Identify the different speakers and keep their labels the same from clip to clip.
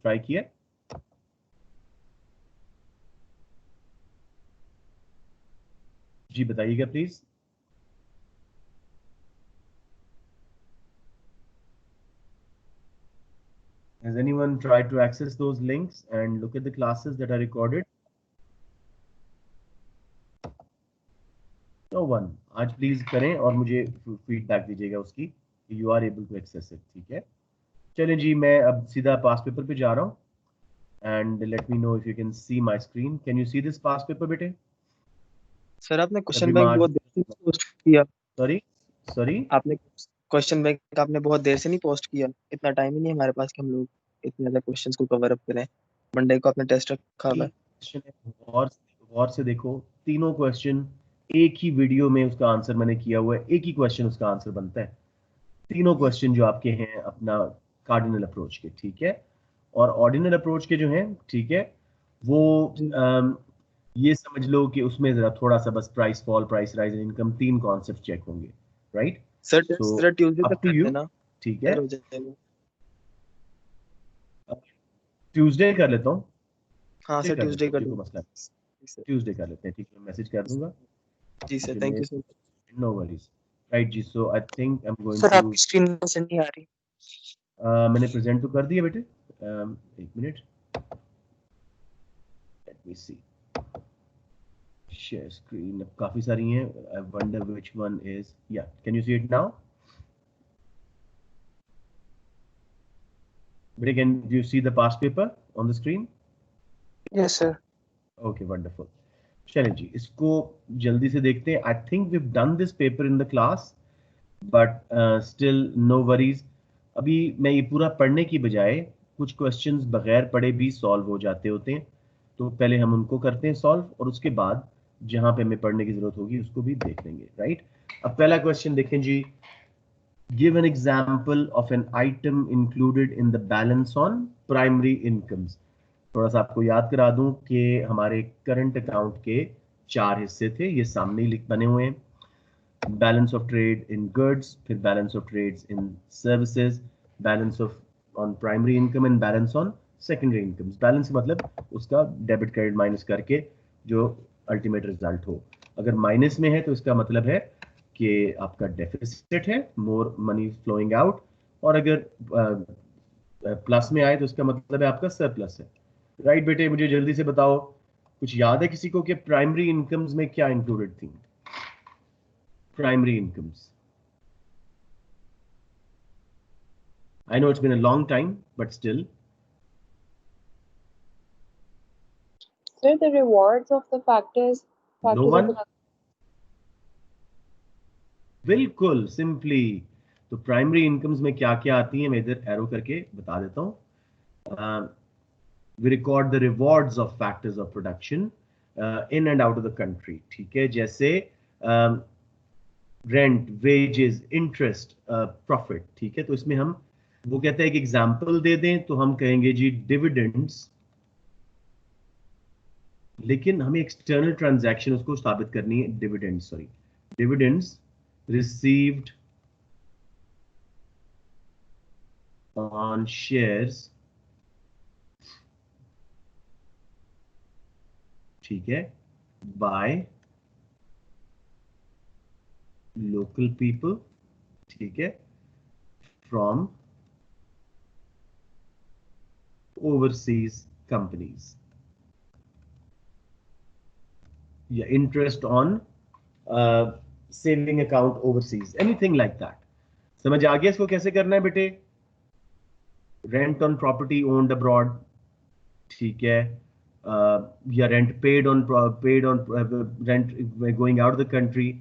Speaker 1: Try किया? जी बताइएगा please. Has anyone tried to access those links and look at the classes that are recorded? No one. आज please करें और मुझे feedback दीजिएगा उसकी कि you are able to access it. ठीक है, चलें जी, मैं अब सीधा पास पेपर पे जा रहा हूँ and let me know if you can see my screen. Can you see this pass paper बेटे?
Speaker 2: सर आपने क्वेश्चन
Speaker 1: एवरी
Speaker 2: बैंक
Speaker 1: मार्च।
Speaker 2: बहुत देर से पोस्ट किया।
Speaker 1: Sorry sorry.
Speaker 2: आपने क्वेश्चन बैंक आपने बहुत देर से नहीं पोस्ट किया। इतना टाइम ही नहीं हमारे पास कि हम लोग इतने ज्यादा क्वेश्चंस को कवर अप करें। मंडे को आपने टेस्ट रखा हुआ है।
Speaker 1: क्वेश्चन है, गौर से देखो, तीनों क्वेश्चन एक ही वीडियो में उसका आंसर मैंने किया हुआ है, एक ही क्वेश्चन उसका आंसर बनता है। तीनों क्वेश्चन जो आपके हैं अपना कार्डिनल अप्रोच के, ठीक है, और ऑर्डिनल अप्रोच के जो हैं, ठीक है, वो
Speaker 2: जी
Speaker 1: ये समझ लो कि उसमें जरा थोड़ा सा बस price fall, price rise, income, तीन कॉन्सेप्ट चेक होंगे, right?
Speaker 2: Sir
Speaker 1: so
Speaker 2: sir Tuesday
Speaker 1: up
Speaker 2: तक
Speaker 1: टू
Speaker 2: कर
Speaker 1: यू।
Speaker 2: देना।
Speaker 1: ठीक है,
Speaker 2: क्लियर हो जाएगा।
Speaker 1: ट्यूसडे कर लेता हूँ,
Speaker 2: हाँ सर
Speaker 1: कर लेता
Speaker 2: ट्यूसडे
Speaker 1: हूँ,
Speaker 2: कर
Speaker 1: ठीक
Speaker 2: दो।
Speaker 1: है, मसला
Speaker 2: जी सर।
Speaker 1: ट्यूसडे कर लेते हैं, ठीक है, मैसेज कर दूंगा।
Speaker 2: जी sir thank you sir.
Speaker 1: No worries. Right जी, so I think I am going
Speaker 2: sir
Speaker 1: to
Speaker 2: आपकी स्क्रीन में से नहीं आ रही।
Speaker 1: मैंने प्रेजेंट तो कर दिया बेटे। एक minute, let me see share screen. अब काफी सारी हैं, I wonder which one is, या can you see it now? बेटे can you see the past paper on the screen?
Speaker 2: Yes sir.
Speaker 1: Okay wonderful. चलें जी, इसको जल्दी से देखते हैं। I think we have done this paper in the class, but still no worries. अभी मैं ये पूरा पढ़ने की बजाय कुछ क्वेश्चंस बगैर पढ़े भी सॉल्व हो जाते होते हैं, तो पहले हम उनको करते हैं सॉल्व, और उसके बाद जहां पे हमें पढ़ने की जरूरत होगी उसको भी देख लेंगे, राइट? अब पहला क्वेश्चन देखें जी। Give an example of an item included in the balance on primary incomes. थोड़ा सा आपको याद करा दूं कि हमारे करंट अकाउंट के चार हिस्से थे, ये सामने ही लिख बने हुए हैं। Balance of trade in goods, फिर balance of trades in services, balance of on primary income and balance on secondary income. Balance मतलब उसका डेबिट क्रेडिट माइनस करके जो अल्टीमेट रिजल्ट हो। अगर माइनस में है तो इसका मतलब है कि आपका डेफिसिट है, मोर मनी फ्लोइंग आउट, और अगर प्लस में आए तो इसका मतलब है आपका सरप्लस है। राइट बेटे, मुझे जल्दी से बताओ, कुछ याद है किसी को कि प्राइमरी इनकम्स में क्या इंक्लूडेड थी? Primary incomes, I know it's been a long time, but still.
Speaker 3: Sir, the rewards of the factors
Speaker 1: No
Speaker 3: of
Speaker 1: one?
Speaker 3: production.
Speaker 1: बिल्कुल सिंपली। तो प्राइमरी इनकम्स में क्या क्या आती है, मैं इधर एरो करके बता देता हूँ। We record the rewards of factors of production in and out of the country, ठीक है, जैसे रेंट, वेजेस, इंटरेस्ट, प्रॉफिट, ठीक है। तो इसमें हम, वो कहते हैं एक एग्जाम्पल दे दें तो हम कहेंगे जी डिविडेंड्स, लेकिन हमें एक्सटर्नल ट्रांजैक्शन उसको साबित करनी है। Dividends, sorry, dividends received on shares, ठीक है, बाय लोकल पीपल, ठीक है, फ्रॉम ओवरसीज कंपनीज, या interest on saving account overseas, anything like that. समझ आ गया इसको कैसे करना है बेटे? Rent on property owned abroad, ठीक है, या rent paid on rent going out of the country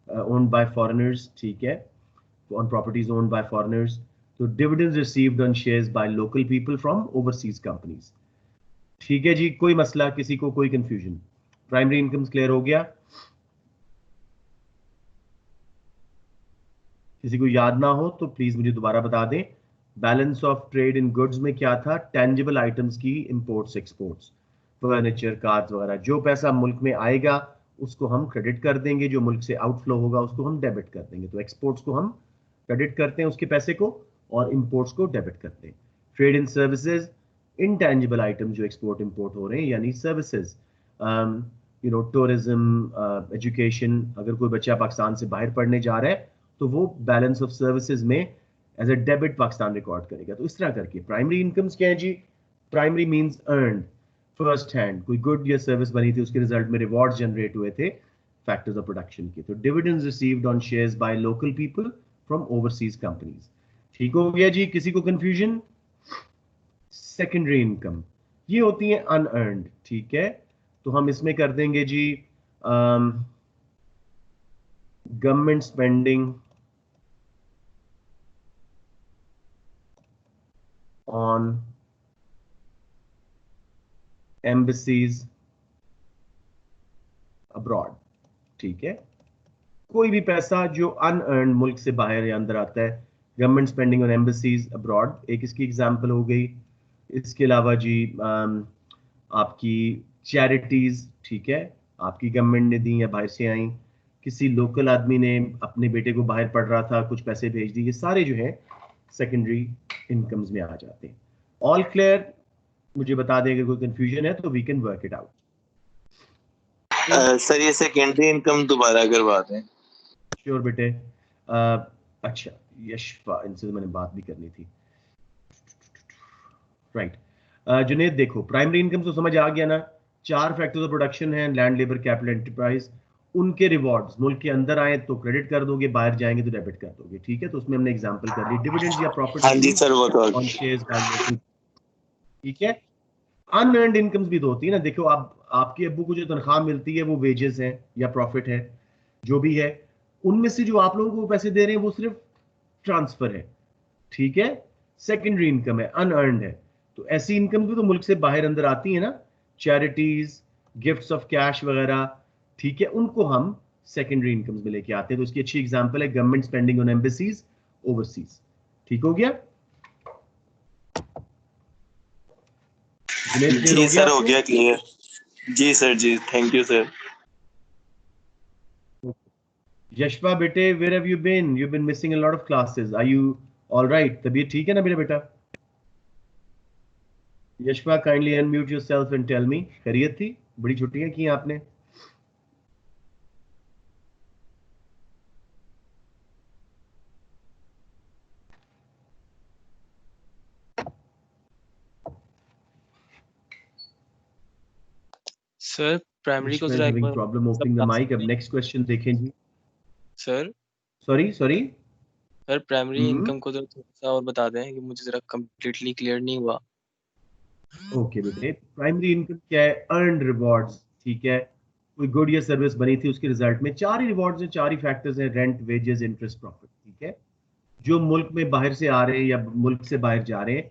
Speaker 1: owned by foreigners, ठीक है, on properties owned by foreigners. तो dividends received on shares bye local people from overseas companies. ठीक है जी, कोई मसला, किसी को कोई कंफ्यूजन? प्राइमरी इनकम्स क्लियर हो गया? किसी को याद ना हो तो प्लीज मुझे दोबारा बता दें। Balance of trade in goods में क्या था? टेंजिबल आइटम्स की इंपोर्ट्स एक्सपोर्ट्स, फर्नीचर, कार्स वगैरह। जो पैसा मुल्क में आएगा उसको हम क्रेडिट कर देंगे, जो मुल्क से आउटफ्लो होगा उसको हम डेबिट कर देंगे। तो एक्सपोर्ट्स को हम क्रेडिट करते हैं उसके पैसे को, और इंपोर्ट्स को डेबिट करते हैं। Trade in services, intangible item जो एक्सपोर्ट इंपोर्ट हो रहे हैं, यानी सर्विसेज, टूरिज्म, एजुकेशन। अगर कोई बच्चा पाकिस्तान से बाहर पढ़ने जा रहा है तो वो बैलेंस ऑफ सर्विसेज में as a debit Pakistan record करेगा। तो इस तरह करके प्राइमरी इनकम्स क्या है जी? Primary means earned first hand, कोई गुड या सर्विस बनी थी, उसके रिजल्ट में रिवॉर्ड जनरेट हुए थे फैक्टर्स ऑफ प्रोडक्शन के। तो dividends received on shares bye local people from overseas companies. ठीक हो गया जी? किसी को कंफ्यूजन? सेकेंडरी इनकम ये होती है अनअर्न्ड। ठीक है, तो हम इसमें कर देंगे जी government spending on embassies abroad. ठीक है, कोई भी पैसा जो अनअर्न्ड मुल्क से बाहर या अंदर आता है, government spending on embassies abroad एक इसकी एग्जांपल हो गई। इसके अलावा जी आपकी चैरिटीज, ठीक है, आपकी गवर्नमेंट ने दी या बाहर से आई, किसी लोकल आदमी ने अपने बेटे को बाहर पढ़ रहा था, कुछ पैसे भेज दिए, ये सारे जो है सेकेंडरी इनकम्स में आ जाते हैं। All clear? मुझे बता दें अगर कोई कंफ्यूजन है तो we can work it out.
Speaker 4: Sir ये सेकेंडरी इनकम दोबारा करवा दें।
Speaker 1: श्योर बेटे। अच्छा यशपा, इनसे तो मैंने बात भी करनी थी। राइट जुनेद, देखो प्राइमरी इनकम तो समझ आ गया ना? 4 फैक्टर्स ऑफ प्रोडक्शन है, लैंड, लेबर, कैपिटल, एंटरप्राइज। उनके रिवॉर्ड्स मुल्क के अंदर आए तो क्रेडिट कर दोगे, बाहर जाएंगे तो डेबिट कर दोगे। ठीक है, तो उसमें हमने एग्जांपल कर ली डिविडेंड्स या प्रॉफिट
Speaker 4: हाँ जी सर, वो तो
Speaker 1: ऑन शेयर्स बाय लोकल। ठीक है, अनअर्न्ड इनकम्स भी तो होती है ना। देखो आपके अब्बू को जो तनख्वाह मिलती है वो वेजेस है या प्रॉफिट है, जो भी है, उनमें से जो आप लोगों को पैसे दे रहे हैं वो सिर्फ ट्रांसफर है। ठीक है, सेकेंडरी इनकम है, अनअर्न्ड है। तो ऐसी इनकम भी तो मुल्क से बाहर अंदर आती है ना, चैरिटीज, गिफ्ट्स ऑफ कैश वगैरह। ठीक है, उनको हम सेकेंडरी इनकम्स में लेके आते हैं। तो उसकी अच्छी एग्जांपल है government spending on embassies overseas. ठीक हो गया?
Speaker 4: जी सर, हो गया क्लियर। जी सर, जी थैंक यू सर।
Speaker 1: यशपा बेटे, where have you been? You've been missing a lot of classes. Are you all right? तबीयत ठीक है ना मेरा बेटा? यशपा kindly unmute yourself and tell me, खैरियत थी? बड़ी छुट्टियां की आपने?
Speaker 2: सर प्राइमरी को जरा एक
Speaker 1: having
Speaker 2: bar
Speaker 1: problem opening the mic. अब next question देखें जी।
Speaker 2: Sir
Speaker 1: Sorry.
Speaker 2: Sir primary income को जरा थोड़ा सा और बता दें कि मुझे जरा कंप्लीटली क्लियर नहीं हुआ।
Speaker 1: ओके बेटे, प्राइमरी इनकम क्या है? Earned rewards. ठीक है, कोई गुड या सर्विस बनी थी, उसके रिजल्ट में 4 ही रिवॉर्ड्स हैं, 4 ही फैक्टर्स हैं, रेंट, वेजेस, इंटरेस्ट, प्रॉफिट। ठीक है, जो मुल्क में बाहर से आ रहे हैं या मुल्क से बाहर जा रहे हैं,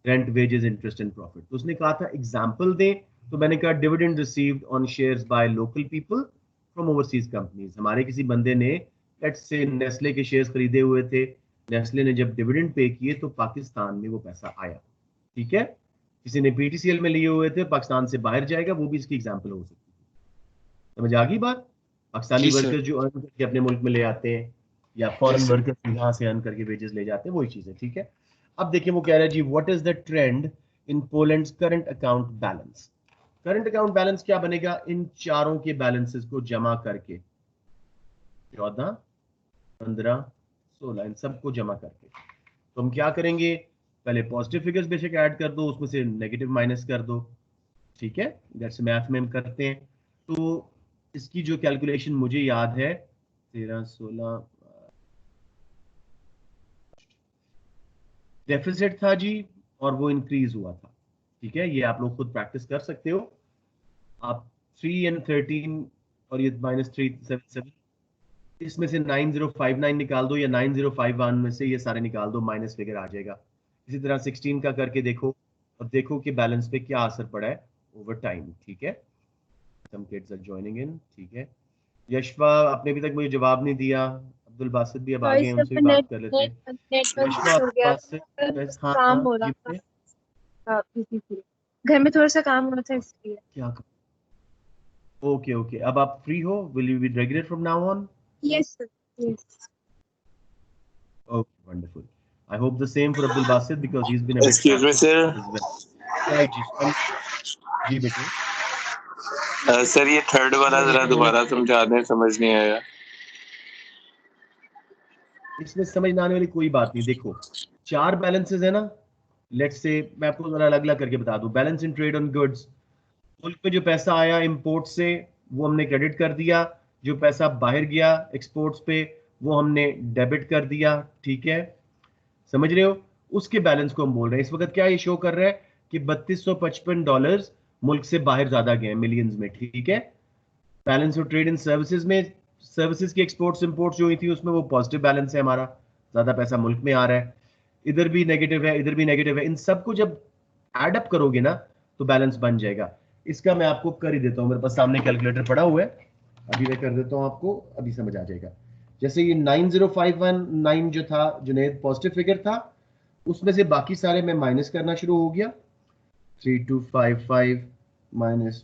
Speaker 1: rent, wages, interest and profit. तो उसने कहा था एग्जांपल दें, तो मैंने कहा dividend received on shares bye local people from overseas companies. हमारे किसी बंदे ने लेट्स से नेस्ले के शेयर्स खरीदे हुए थे, नेस्ले ने जब डिविडेंड पे किए तो पाकिस्तान में वो पैसा आया। ठीक है, किसी ने पीटीसीएल में लिए हुए थे, पाकिस्तान से बाहर जाएगा, वो भी इसकी एग्जांपल हो सकती है। समझ आ गई बात? पाकिस्तानी वर्कर्स जो अर्न करके अपने मुल्क में ले आते हैं या फॉरेन वर्कर्स यहाँ से अर्न करके वेजेस ले जाते हैं, वही चीज है। ठीक है, अब देखिए वो कह रहा है जी what is the trend in Poland's current account balance. Current account balance क्या बनेगा? इन चारों के बैलेंसेस को जमा करके, 14, 15, 16, इन सबको जमा करके तो हम क्या करेंगे? पहले पॉजिटिव फिगर्स बेशक ऐड कर दो, उसमें से नेगेटिव माइनस कर दो। ठीक है, जैसे मैथ में हम करते हैं। तो इसकी जो कैलकुलेशन मुझे याद है 13, 16 डेफिसिट था जी, और वो इंक्रीज हुआ था। ठीक है, ये आप लोग खुद प्रैक्टिस कर सकते हो। आप 3 and 13 और ये -377, इसमें से 9059 निकाल दो या 9051 में से ये सारे निकाल दो, माइनस फिगर आ जाएगा। इसी तरह 16 का करके देखो और देखो कि बैलेंस पे क्या असर पड़ा है ओवर टाइम। ठीक है, some kids are joining in. ठीक है, यशवा आपने अभी तक मुझे जवाब नहीं दिया, अब्दुल बासित भी अब आ गए, उनसे भी बात कर लेते हैं। यशवा बासित,
Speaker 3: काम हो रहा था, घर में थोड़ा सा काम हो रहा था इसलिए।
Speaker 1: क्या? ओके, अब आप फ्री हो? Will you be regular from now on?
Speaker 3: Yes, sir. Yes.
Speaker 1: Okay, wonderful. I hope the same for Abdul Basit because he's been a bit
Speaker 4: Excuse me, sir.
Speaker 1: as well. Right जी जी बेटे।
Speaker 4: Sir ये third वाला जरा दोबारा समझा दें, समझ नहीं आया।
Speaker 1: इसमें समझ ना आने वाली कोई बात नहीं। देखो 4 बैलेंसेस है ना, लेट्स से मैं आपको जरा अलग अलग करके बता दूं। Balance in trade on goods, मुल्क में जो पैसा आया इंपोर्ट से वो हमने क्रेडिट कर दिया, जो पैसा बाहर गया एक्सपोर्ट्स पे वो हमने डेबिट कर दिया, ठीक है, समझ रहे हो। उसके बैलेंस को हम बोल रहे हैं। इस वक्त क्या ये शो कर रहा है कि $3255 मुल्क से बाहर ज्यादा गए मिलियंस में, ठीक है। Balance of trade in services में सर्विसेज की एक्सपोर्ट्स इंपोर्ट्स जो हुई थी उसमें वो पॉजिटिव बैलेंस है हमारा, ज्यादा पैसा मुल्क में आ रहा है। इधर भी नेगेटिव है, इधर भी नेगेटिव है। इन सबको जब एड अप करोगे ना तो बैलेंस बन जाएगा। इसका मैं आपको कर ही देता हूं, मेरे पास सामने कैलकुलेटर पड़ा हुआ है, अभी मैं कर देता हूं आपको, अभी समझ आ जाएगा। जैसे ये 90,519 जो था जुनेद पॉजिटिव फिगर था, उसमें से बाकी सारे मैं माइनस करना शुरू हो गया। 3255 माइनस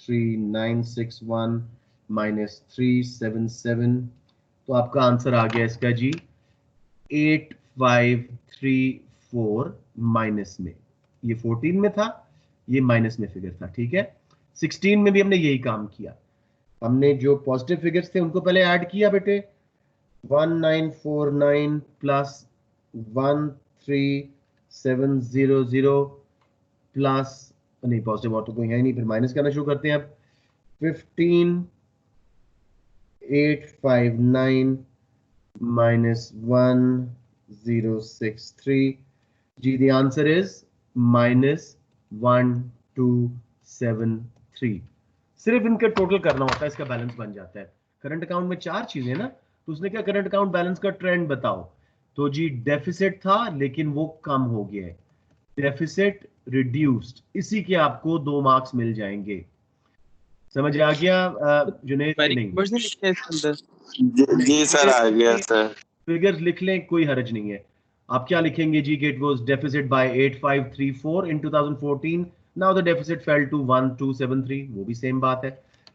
Speaker 1: 13961 माइनस 377, तो आपका आंसर आ गया इसका जी 8534 माइनस में। ये 14 में था, ये माइनस में फिगर था, ठीक है। 16 में भी हमने यही काम किया, हमने जो पॉजिटिव फिगर्स थे उनको पहले ऐड किया बेटे। 1949 प्लस 13700 प्लस, नहीं पॉजिटिव और तो कोई है नहीं, फिर माइनस करना शुरू करते हैं अब। 15859 minus 1063, ji the answer is minus 1273। सिर्फ इनका टोटल करना होता है, इसका बैलेंस बन जाता है। करंट अकाउंट में 4 चीजें ना, तो उसने क्या करेंट अकाउंट बैलेंस का ट्रेंड बताओ, तो जी डेफिसिट था लेकिन वो कम हो गया है, डेफिसिट रिड्यूस्ड, इसी के आपको 2 मार्क्स मिल जाएंगे। समझ आ गया जुनेद? नहीं
Speaker 2: नंबर्स नहीं लिखे हैं इसके अंदर।
Speaker 4: जी सर आ गया सर।
Speaker 1: फिगर्स लिख लें, कोई हर्ज नहीं है। आप क्या लिखेंगे जी? It was deficit by 8534 in 2014, now the deficit fell to 1273, वो भी सेम बात है।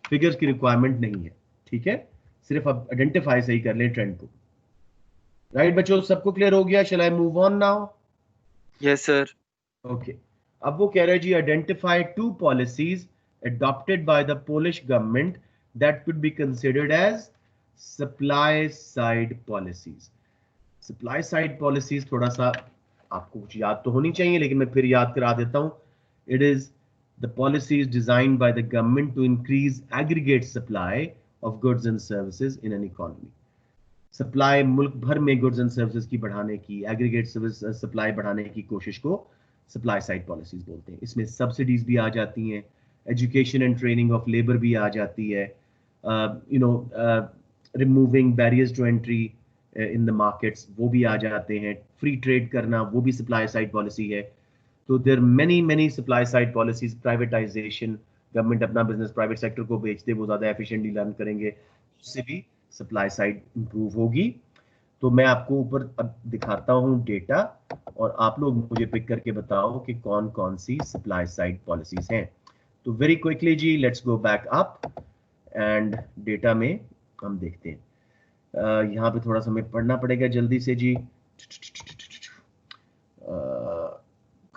Speaker 1: फिगर्स की रिक्वायरमेंट नहीं है, ठीक है, सिर्फ आप आइडेंटिफाई सही कर लें ट्रेंड को। राइट बच्चों, सबको क्लियर हो गया? Shall I move on now?
Speaker 2: Yes sir.
Speaker 1: Okay, अब वो कह रहे हैं जी identify 2 policies adopted by the Polish government that could be considered as supply side policies। supply side policies थोड़ा सा आपको कुछ याद तो होनी चाहिए, लेकिन मैं फिर याद करा देता हूं। it is the policies designed by the government to increase aggregate supply of goods and services in an economy। Supply मुल्क भर में गुड्स एंड सर्विसेज की बढ़ाने की, एग्रीगेट सर्विस सप्लाई बढ़ाने की कोशिश को सप्लाई साइड पॉलिसीज बोलते हैं। इसमें सब्सिडीज भी आ जाती हैं, education and training of labour भी आ जाती है, removing barriers to entry in the markets वो भी आ जाते हैं, फ्री ट्रेड करना वो भी सप्लाई साइड पॉलिसी है। तो there many supply side policies. Privatization, government अपना बिजनेस प्राइवेट सेक्टर को बेच दे, वो ज्यादा एफिशिएंटली रन करेंगे, उससे भी सप्लाई साइड इंप्रूव होगी। तो मैं आपको ऊपर अब दिखाता हूं डेटा, और आप लोग मुझे पिक करके बताओ कि कौन कौन सी सप्लाई साइड पॉलिसीज हैं। तो वेरी क्विकली जी let's go back up and data में हम देखते हैं। यहाँ पे थोड़ा सा हमें पढ़ना पड़ेगा जल्दी से जी।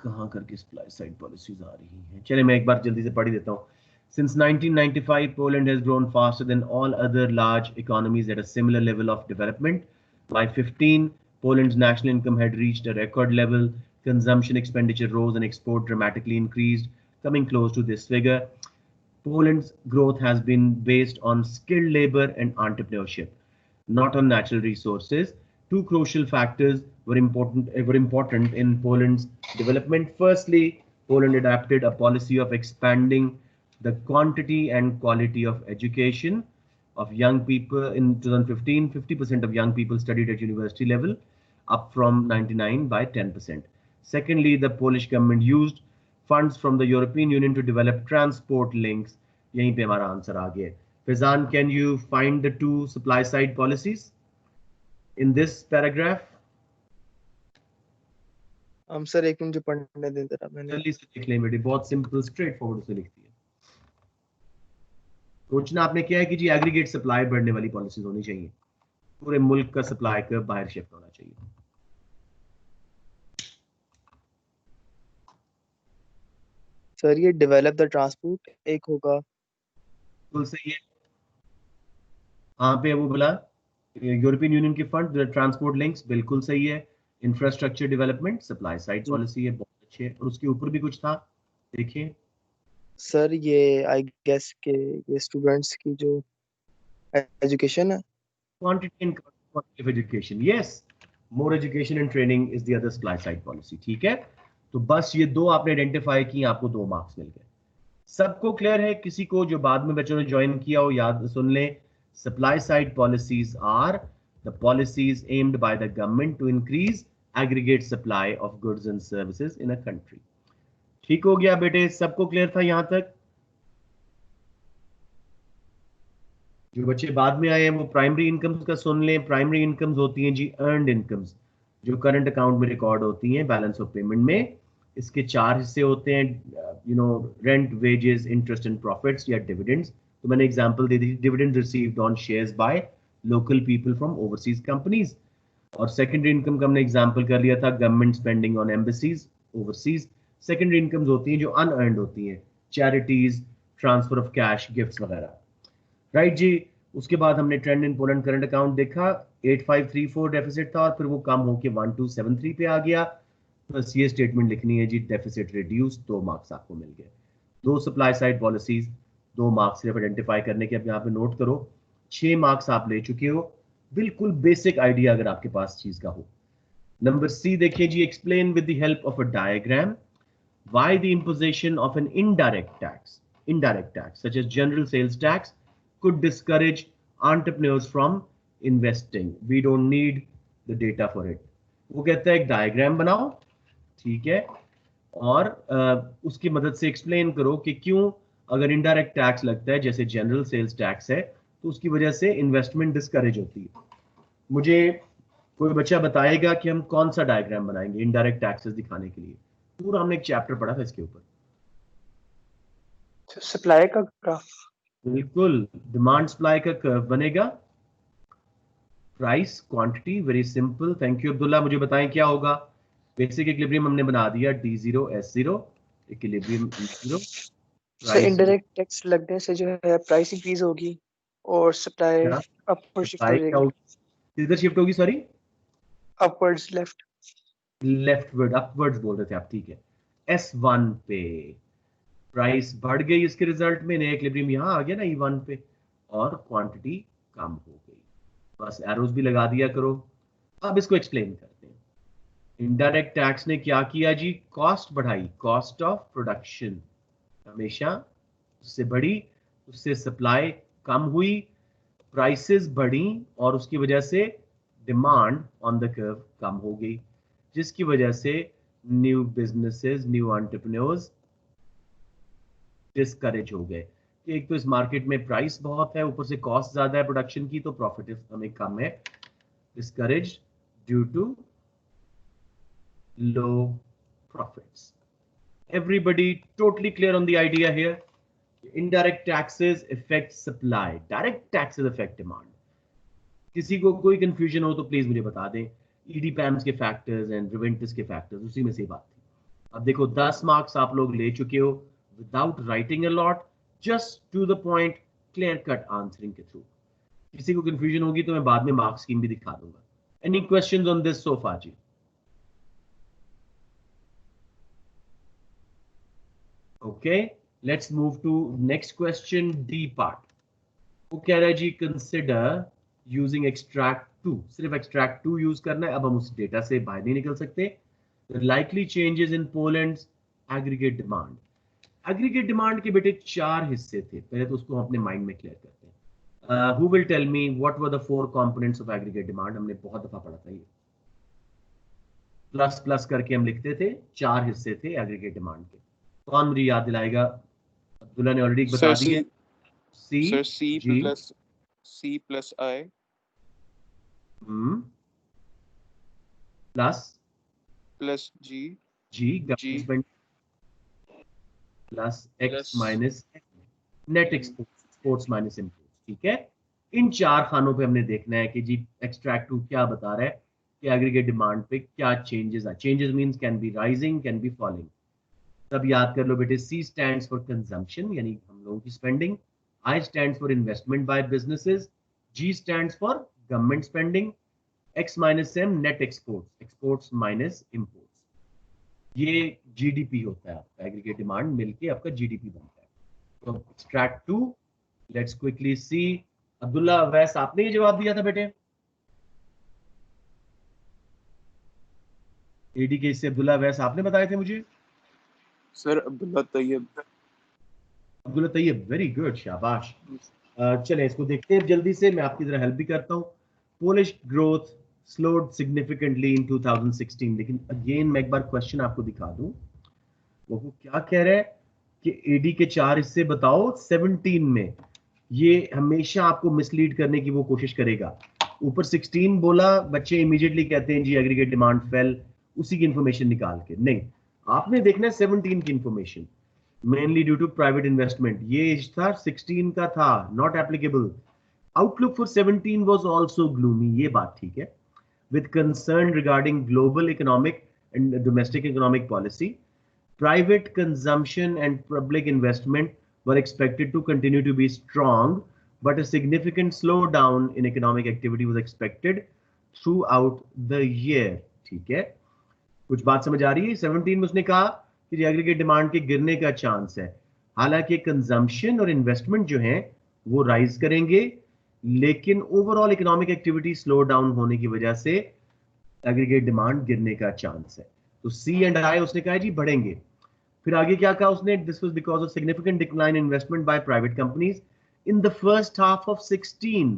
Speaker 1: कहाँ करके सप्लाई साइड पॉलिसीज आ रही हैं, चलिए मैं एक बार जल्दी से पढ़ ही देता हूँ। Since 1995, Poland has grown faster than all other large economies at a similar level of development. By 15, Poland's national income had reached a record level. Consumption expenditure rose and export dramatically increased, coming close to this figure. Poland's growth has been based on skilled labor and entrepreneurship, not on natural resources. Two crucial factors were important in Poland's development. Firstly, Poland adopted a policy of expanding the quantity and quality of education of young people. In 2015, 50% of young people studied at university level, up from 99 by 10%. Secondly, the Polish government used funds from the European Union to develop transport links. यहीं पे हमारा answer आ गया। Fizan, can you find the 2 supply side policies in this paragraph?
Speaker 2: हम sir एक minute पढ़ने दें जरा, मैंने
Speaker 1: जल्दी से लिख लें बेटी, बहुत सिंपल स्ट्रेट फॉरवर्ड से लिखती है। सोचना आपने क्या है कि जी एग्रीगेट सप्लाई बढ़ने वाली पॉलिसीज होनी चाहिए, पूरे मुल्क का सप्लाई का बाहर शिफ्ट होना चाहिए।
Speaker 2: सर ये डेवलप द ट्रांसपोर्ट एक होगा।
Speaker 1: बिल्कुल सही है। कहाँ पे है वो बोला? यूरोपियन यूनियन के फंड, ट्रांसपोर्ट लिंक्स, बिल्कुल सही है। इंफ्रास्ट्रक्चर डेवलपमेंट, सप्लाई साइड
Speaker 2: जी
Speaker 1: पॉलिसी है, बहुत अच्छे है। और उसके ऊपर भी कुछ था, देखिए।
Speaker 2: सर ये आई गेस के ये स्टूडेंट्स की जो एजुकेशन है।
Speaker 1: Quantity and quality of education, yes. More education and training is the other supply side policy. ठीक है, तो बस ये दो आपने आइडेंटिफाई की, आपको 2 मार्क्स मिल गए। सबको क्लियर है? किसी को जो बाद में बच्चों ने ज्वाइन किया हो याद सुन ले। Supply side policies are the policies aimed by the government to increase aggregate supply of goods and services in a country. ठीक हो गया बेटे? सबको क्लियर था यहां तक? जो बच्चे बाद में आए हैं वो प्राइमरी इनकम्स का सुन लें। प्राइमरी इनकम्स होती हैं जी अर्नड इनकम्स, जो करंट अकाउंट में रिकॉर्ड होती हैं बैलेंस ऑफ पेमेंट में। इसके 4 हिस्से होते हैं, rent, wages, interest and profits या डिविडेंड्स। तो मैंने example they the, dividend received on shares bye local people from overseas companies. और सेकेंडरी इनकम का हमने एग्जांपल कर लिया था, government spending on embassies overseas. Secondary incomes होती हैं जो अनअर्नड होती हैं, charities, transfer of cash, gifts वगैरह। राइट जी। उसके बाद हमने trend in Poland current account देखा, 8534 डेफिसिट था और फिर वो कम होके 1273 पे आ गया। बस ये स्टेटमेंट लिखनी है जी, डेफिसिट रिड्यूस, 2 मार्क्स आपको मिल गए। 2 सप्लाई साइड पॉलिसीज, 2 मार्क्स सिर्फ आइडेंटिफाई करने के। अब यहाँ पे नोट करो, 6 मार्क्स आप ले चुके हो। बिल्कुल बेसिक आइडिया अगर आपके पास चीज का हो। नंबर सी देखिए जी, explain with the help of a diagram why the imposition of an indirect tax such as general sales tax could discourage entrepreneurs from investing. We don't need the data for it. वो कहता है एक diagram बनाओ, ठीक है, और उसकी मदद से एक्सप्लेन करो कि क्यों अगर इनडायरेक्ट टैक्स लगता है जैसे जनरल सेल्स टैक्स है तो उसकी वजह से इन्वेस्टमेंट डिस्करेज होती है। मुझे कोई बच्चा बताएगा कि हम कौन सा डायग्राम बनाएंगे इनडायरेक्ट टैक्सेस दिखाने के लिए? पूरा हमने एक चैप्टर पढ़ा था इसके ऊपर।
Speaker 2: सप्लाई का ग्राफ।
Speaker 1: बिल्कुल, डिमांड सप्लाई का कर्व बनेगा। Price, quantity, very simple. Thank you Abdullah. मुझे बताएं क्या होगा? बेसिक इक्विलिब्रियम हमने बना दिया, D0 S0 equilibrium E0।
Speaker 2: Sir
Speaker 1: price
Speaker 2: indirect tax लगने से जो है प्राइस इंक्रीज होगी और सप्लाई
Speaker 1: क्या?
Speaker 2: अपवर्ड शिफ्ट हो
Speaker 1: सप्लाई क्या
Speaker 2: जाएगी।
Speaker 1: होगी? किधर शिफ्ट होगी? Sorry,
Speaker 2: upwards left.
Speaker 1: Leftward, upwards बोल रहे थे आप, ठीक है। S1 पे प्राइस बढ़ गई, इसके रिजल्ट में नया इक्विलिब्रियम यहाँ आ गया ना E1 पे, और क्वांटिटी कम हो गई। बस एरोज भी लगा दिया करो। अब इसको एक्सप्लेन करते हैं। इनडायरेक्ट टैक्स ने क्या किया जी? कॉस्ट बढ़ाई, कॉस्ट ऑफ प्रोडक्शन हमेशा उससे बढ़ी, उससे सप्लाई कम हुई, प्राइसेस बढ़ी और उसकी वजह से डिमांड ऑन द कर्व कम हो गई, जिसकी वजह से new businesses, new entrepreneurs discourage हो गए कि एक तो इस मार्केट में प्राइस बहुत है, ऊपर से कॉस्ट ज्यादा है प्रोडक्शन की, तो प्रॉफिट हमें कम है। Discourage due to low profits. Everybody totally clear on the idea here? Indirect taxes affect supply, direct taxes affect demand. किसी को कोई कंफ्यूजन हो तो प्लीज मुझे बता दें। ईडी पैम्स के फैक्टर्स एंड रिवेंटिस के फैक्टर्स, उसी में से बात थी। अब देखो 10 मार्क्स आप लोग ले चुके हो without writing a lot, just to the point, clear cut answering के थ्रू। किसी को कंफ्यूजन होगी तो मैं बाद में मार्क्स स्कीम भी दिखा दूंगा। Any questions on this so far जी? Okay, let's move to next question, D part. वो कह रहा है जी कंसिडर यूजिंग एक्सट्रैक्ट 2, सिर्फ एक्सट्रैक्ट 2 यूज करना है। अब हम उस डेटा से बाहर नहीं निकल सकते। Likely changes in Poland aggregate demand. Aggregate demand के बेटे 4 हिस्से थे, पहले तो उसको हम अपने माइंड में क्लियर करते हैं। Who will tell me what were the 4 components of aggregate demand? हमने बहुत दफा पढ़ा था ये, प्लस प्लस करके हम लिखते थे। 4 हिस्से थे एग्रीगेट डिमांड के। कौन मुझे याद दिलाएगा? अब्दुल्ला ने ऑलरेडी बता दिया।
Speaker 5: सर
Speaker 1: जी
Speaker 5: C plus I
Speaker 1: plus
Speaker 5: plus G
Speaker 1: government plus X
Speaker 5: plus
Speaker 1: minus net exports minus imports, ठीक है। इन 4 खानों पे हमने देखना है कि जी एक्सट्रैक्ट 2 क्या बता रहा है कि एग्रीगेट डिमांड पे क्या चेंजेस आए। Changes means can be rising, can be falling. सब याद कर लो बेटे। C stands for consumption यानी हम लोगों की spending, I stands for investment by businesses, G stands for government spending, X minus M net exports, exports minus imports, ये GDP होता है आपका, एग्रीगेट डिमांड मिलके आपका GDP बनता है। तो extract 2, let's quickly see. Abdullah Awais आपने ये जवाब दिया था बेटे, एडी के से अब्दुल्ला अवैस आपने बताए थे मुझे।
Speaker 5: Sir Abdullah Tayyab.
Speaker 1: Abdullah Tayyab, very good, शाबाश। चलें इसको देखते हैं जल्दी से, मैं आपकी तरह हेल्प भी करता हूँ। Polish growth slowed significantly in 2016, लेकिन अगेन मैं एक बार क्वेश्चन आपको दिखा दूं, वो क्या कह रहा है कि एडी के 4 हिस्से बताओ 17 में। ये हमेशा आपको मिसलीड करने की वो कोशिश करेगा। ऊपर 16 बोला, बच्चे इमीडिएटली कहते हैं जी एग्रीगेट डिमांड फेल, उसी की इंफॉर्मेशन निकाल के। नहीं, आपने देखना है 17 की information, mainly due to private investment. ये था 16 का था, not applicable. Outlook for 17 was also gloomy, ये बात ठीक है। With concern regarding global economic and domestic economic policy, private consumption and public investment were expected to continue to be strong, but a significant slowdown in economic activity was expected throughout the year. ठीक है, कुछ बात समझ आ रही है? 17 में उसने कहा कि एग्रीगेट डिमांड के गिरने का चांस है, हालांकि कंजम्पशन और इन्वेस्टमेंट जो है वो राइज करेंगे, लेकिन overall economic activity slow down होने की वजह से एग्रीगेट डिमांड गिरने का चांस है। तो सी एंड आई उसने कहा जी बढ़ेंगे। फिर आगे क्या कहा उसने, this was because of significant decline in investment by private companies in the first half of 16।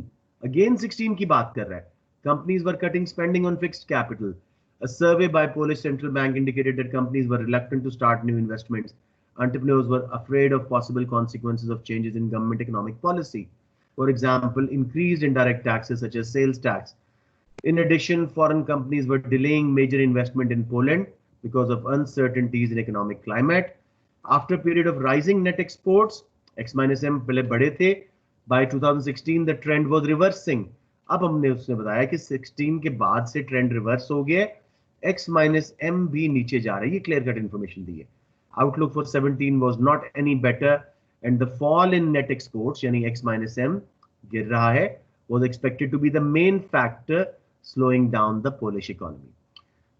Speaker 1: Again 16 की बात कर रहा है। Companies were cutting spending on fixed capital. A survey by Polish Central Bank indicated that companies were reluctant to start new investments. Entrepreneurs were afraid of possible consequences of changes in government economic policy. For example, increased indirect taxes such as sales tax. In addition, foreign companies were delaying major investment in Poland because of uncertainties in economic climate. After a period of rising net exports, X-M पहले बढ़े थे, by 2016 the trend was reversing. अब हमने उसने बताया कि 16 के बाद से ट्रेंड रिवर्स हो गया, X-M भी नीचे जा रही है, क्लियर कट इंफॉर्मेशन दी है। Outlook for 17 was not any better and the fall in net exports यानी X-M गिर रहा है, was expected to be the main factor slowing down the Polish economy.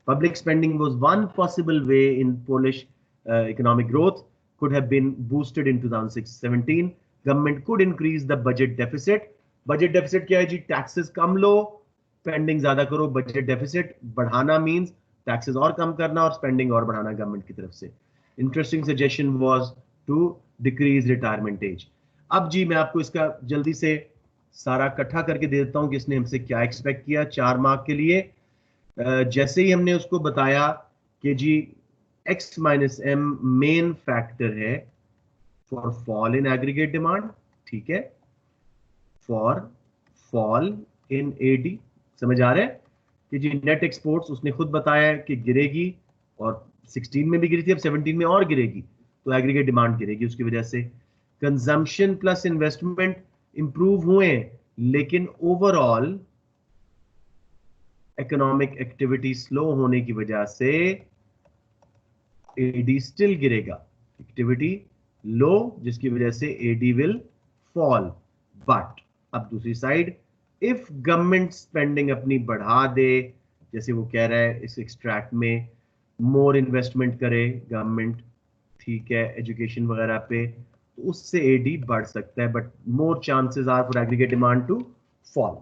Speaker 1: Public spending was one possible way in Polish economic growth could have been boosted in 2017. Government could increase the budget deficit. Budget deficit क्या है जी? Taxes कम लो, spending ज्यादा करो। Budget deficit बढ़ाना means taxes और कम करना और spending और बढ़ाना गवर्नमेंट की तरफ से। Interesting suggestion was to decrease retirement age. अब जी मैं आपको इसका जल्दी से सारा इकट्ठा करके दे देता हूं कि इसने हमसे क्या एक्सपेक्ट किया 4 मार्क के लिए। जैसे ही हमने उसको बताया कि जी X-M मेन फैक्टर है for fall in aggregate demand, ठीक है, फॉर फॉल इन एडी, समझ आ रहा है कि जी नेट एक्सपोर्ट्स उसने खुद बताया कि गिरेगी और 16 में भी गिरी थी, अब 17 में और गिरेगी, तो एग्रीगेट डिमांड गिरेगी उसकी वजह से। कंजम्पशन प्लस इन्वेस्टमेंट इंप्रूव हुए, लेकिन ओवरऑल इकोनॉमिक एक्टिविटी स्लो होने की वजह से एडी स्टिल गिरेगा, एक्टिविटी लो, जिसकी वजह से एडी विल फॉल। बट अब दूसरी साइड, इफ गवर्नमेंट स्पेंडिंग अपनी बढ़ा दे, जैसे वो कह रहा है इस एक्सट्रैक्ट में, मोर इन्वेस्टमेंट करे गवर्नमेंट, ठीक है, एजुकेशन वगैरह पे, तो उससे एडी बढ़ सकता है, but more chances are for aggregate demand to fall.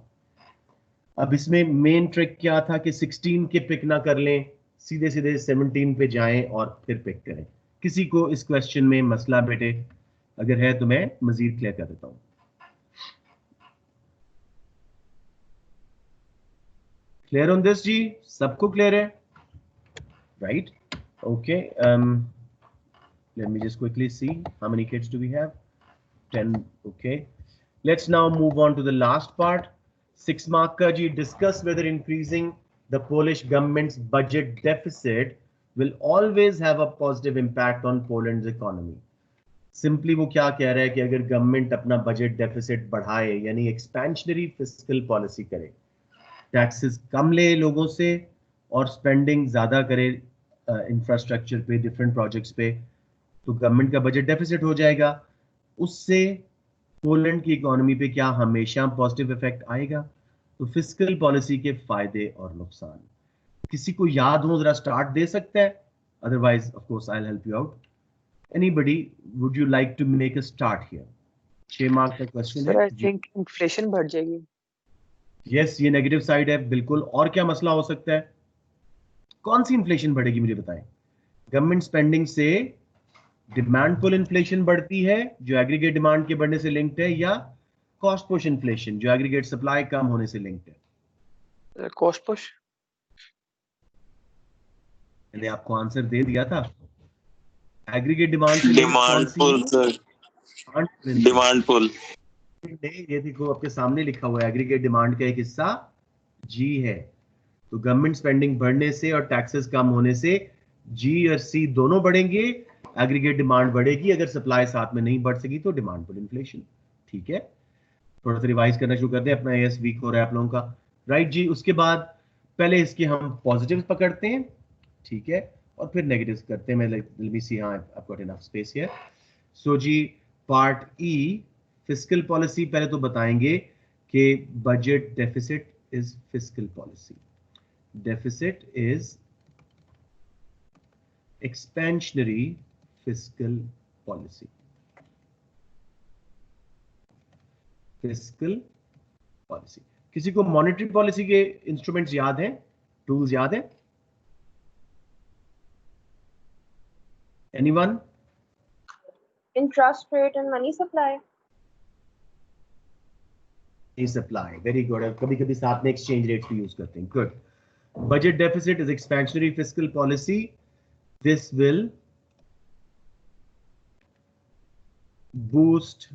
Speaker 1: अब इसमें मेन ट्रिक क्या था कि 16 के पिक ना कर लें, सीधे सीधे 17 पे जाएं और फिर पिक करें। किसी को इस क्वेश्चन में मसला बेटे अगर है तो मैं मजीद क्लियर कर देता हूं। क्लियर ऑन दिस जी? सबको क्लियर है? Right, okay. Let me just quickly see how many kids do we have? 10. Okay. Let's now move on to the last part. 6 mark ka ji, discuss whether increasing the Polish government's budget deficit will always have a positive impact on Poland's economy. Simply वो क्या कह रहा है कि अगर government अपना budget deficit बढ़ाए, यानी एक्सपेंशनरी फिस्कल पॉलिसी करे, टैक्सेस कम ले लोगों से और स्पेंडिंग ज्यादा करे इंफ्रास्ट्रक्चर पे, डिफरेंट प्रोजेक्ट्स पे, तो गवर्नमेंट का बजट डेफिसिट हो जाएगा। उससे पोलैंड की इकोनॉमी पे क्या हमेशा पॉजिटिव इफेक्ट आएगा? तो फिस्कल पॉलिसी के फायदे और नुकसान किसी को याद हो जरा स्टार्ट दे सकता है, otherwise of course I will help you out. Anybody would you like to make a start here? 6 mark का क्वेश्चन
Speaker 2: सर
Speaker 1: है
Speaker 2: आई
Speaker 1: जी।
Speaker 2: थिंक इन्फ्लेशन बढ़ जाएगी।
Speaker 1: यस, ये नेगेटिव साइड है बिल्कुल। और क्या मसला हो सकता है? कौन सी इन्फ्लेशन बढ़ेगी मुझे बताएं। गवर्नमेंट स्पेंडिंग से डिमांड पुल इन्फ्लेशन बढ़ती है जो एग्रीगेट डिमांड के बढ़ने से लिंक्ड है, या कॉस्ट पुश इन्फ्लेशन जो एग्रीगेट सप्लाई कम होने से लिंक्ड है?
Speaker 2: Cost push.
Speaker 1: मैंने आपको आंसर दे दिया था। एग्रीगेट डिमांड से लिंक कौन
Speaker 4: डिमांड
Speaker 1: सी
Speaker 4: पुल सर,
Speaker 1: है?
Speaker 4: Demand pull.
Speaker 1: नहीं, ये देखो आपके सामने लिखा हुआ है एग्रीगेट डिमांड का एक हिस्सा जी है। तो गवर्नमेंट स्पेंडिंग बढ़ने से और टैक्सेस कम होने से जी और सी दोनों बढ़ेंगे, एग्रीगेट डिमांड बढ़ेगी। अगर सप्लाई साथ में नहीं बढ़ सकी तो डिमांड पर इन्फ्लेशन। ठीक है, थोड़ा सा रिवाइज करना शुरू करते हैं, अपना एस वीक हो रहा है आप लोगों का, राइट जी। उसके बाद पहले इसके हम पॉजिटिव पकड़ते हैं, ठीक है, और फिर नेगेटिव करते हैं। मैं लेट मी सी, हाँ I got enough space here. So जी, पार्ट ई फिस्कल पॉलिसी। पहले तो बताएंगे कि budget deficit is fiscal policy, deficit is expansionary fiscal policy. Fiscal policy. किसी को मॉनेटरी पॉलिसी के इंस्ट्रूमेंट्स याद हैं, टूल्स याद हैं? Anyone?
Speaker 3: Interest rate and money supply.
Speaker 1: Supply, very good. कभी कभी साथ में एक्सचेंज रेट भी यूज करते हैं, good. Budget deficit is expansionary fiscal policy. This will boost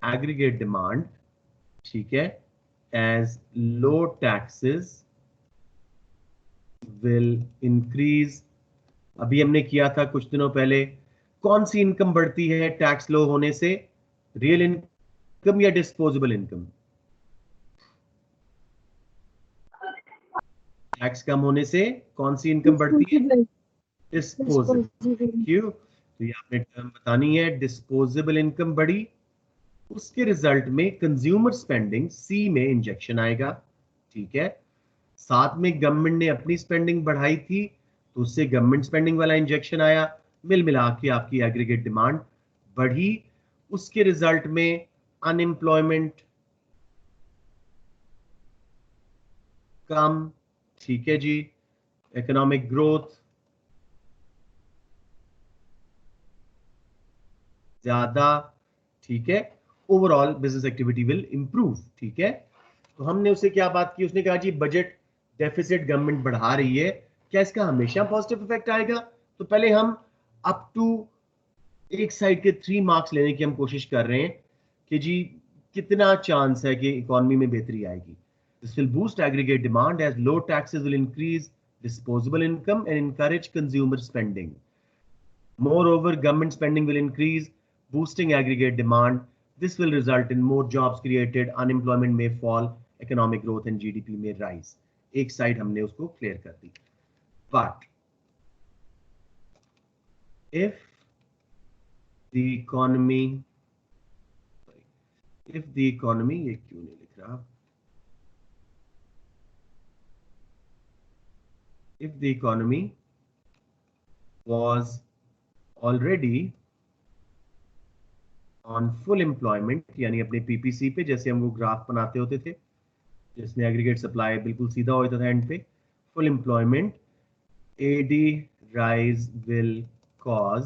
Speaker 1: aggregate demand, ठीक है, as low taxes will increase। अभी हमने किया था कुछ दिनों पहले, कौन सी इनकम बढ़ती है टैक्स लो होने से? रियल इनकम या डिस्पोजेबल इनकम? टैक्स कम होने से कौन सी इनकम बढ़ती है? डिस्पोजेबल। क्यों? तो ये आपने टर्म बतानी है, डिस्पोजेबल इनकम बढ़ी, उसके रिजल्ट में कंज्यूमर स्पेंडिंग सी में इंजेक्शन आएगा, ठीक है। साथ में गवर्नमेंट ने अपनी स्पेंडिंग बढ़ाई थी तो उससे गवर्नमेंट स्पेंडिंग वाला इंजेक्शन आया, मिल मिला के आपकी एग्रीगेट डिमांड बढ़ी, उसके रिजल्ट में अनएम्प्लॉयमेंट कम, ठीक है जी, इकोनॉमिक ग्रोथ ज्यादा, ठीक है, overall business activity will improve, ठीक है। तो हमने उससे क्या बात की? उसने कहा जी बजट डेफिसिट गवर्नमेंट बढ़ा रही है, क्या इसका हमेशा पॉजिटिव इफेक्ट आएगा? तो पहले हम अप टू एक साइड के 3 मार्क्स लेने की हम कोशिश कर रहे हैं कि जी कितना चांस है कि इकोनॉमी में बेहतरी आएगी। This will boost aggregate demand as low taxes will increase disposable income and encourage consumer spending. Moreover, government spending will increase, boosting aggregate demand. This will result in more jobs created, unemployment may fall, economic growth and GDP may rise. एक side हमने उसको clear कर दी। But if the economy, ये क्यों नहीं लिख रहा? If the economy was already on full employment, यानी अपने पीपीसी पे जैसे हम वो ग्राफ बनाते होते थे जिसमें एग्रीगेट सप्लाई बिल्कुल सीधा होता था एंड पे, full employment, AD rise will cause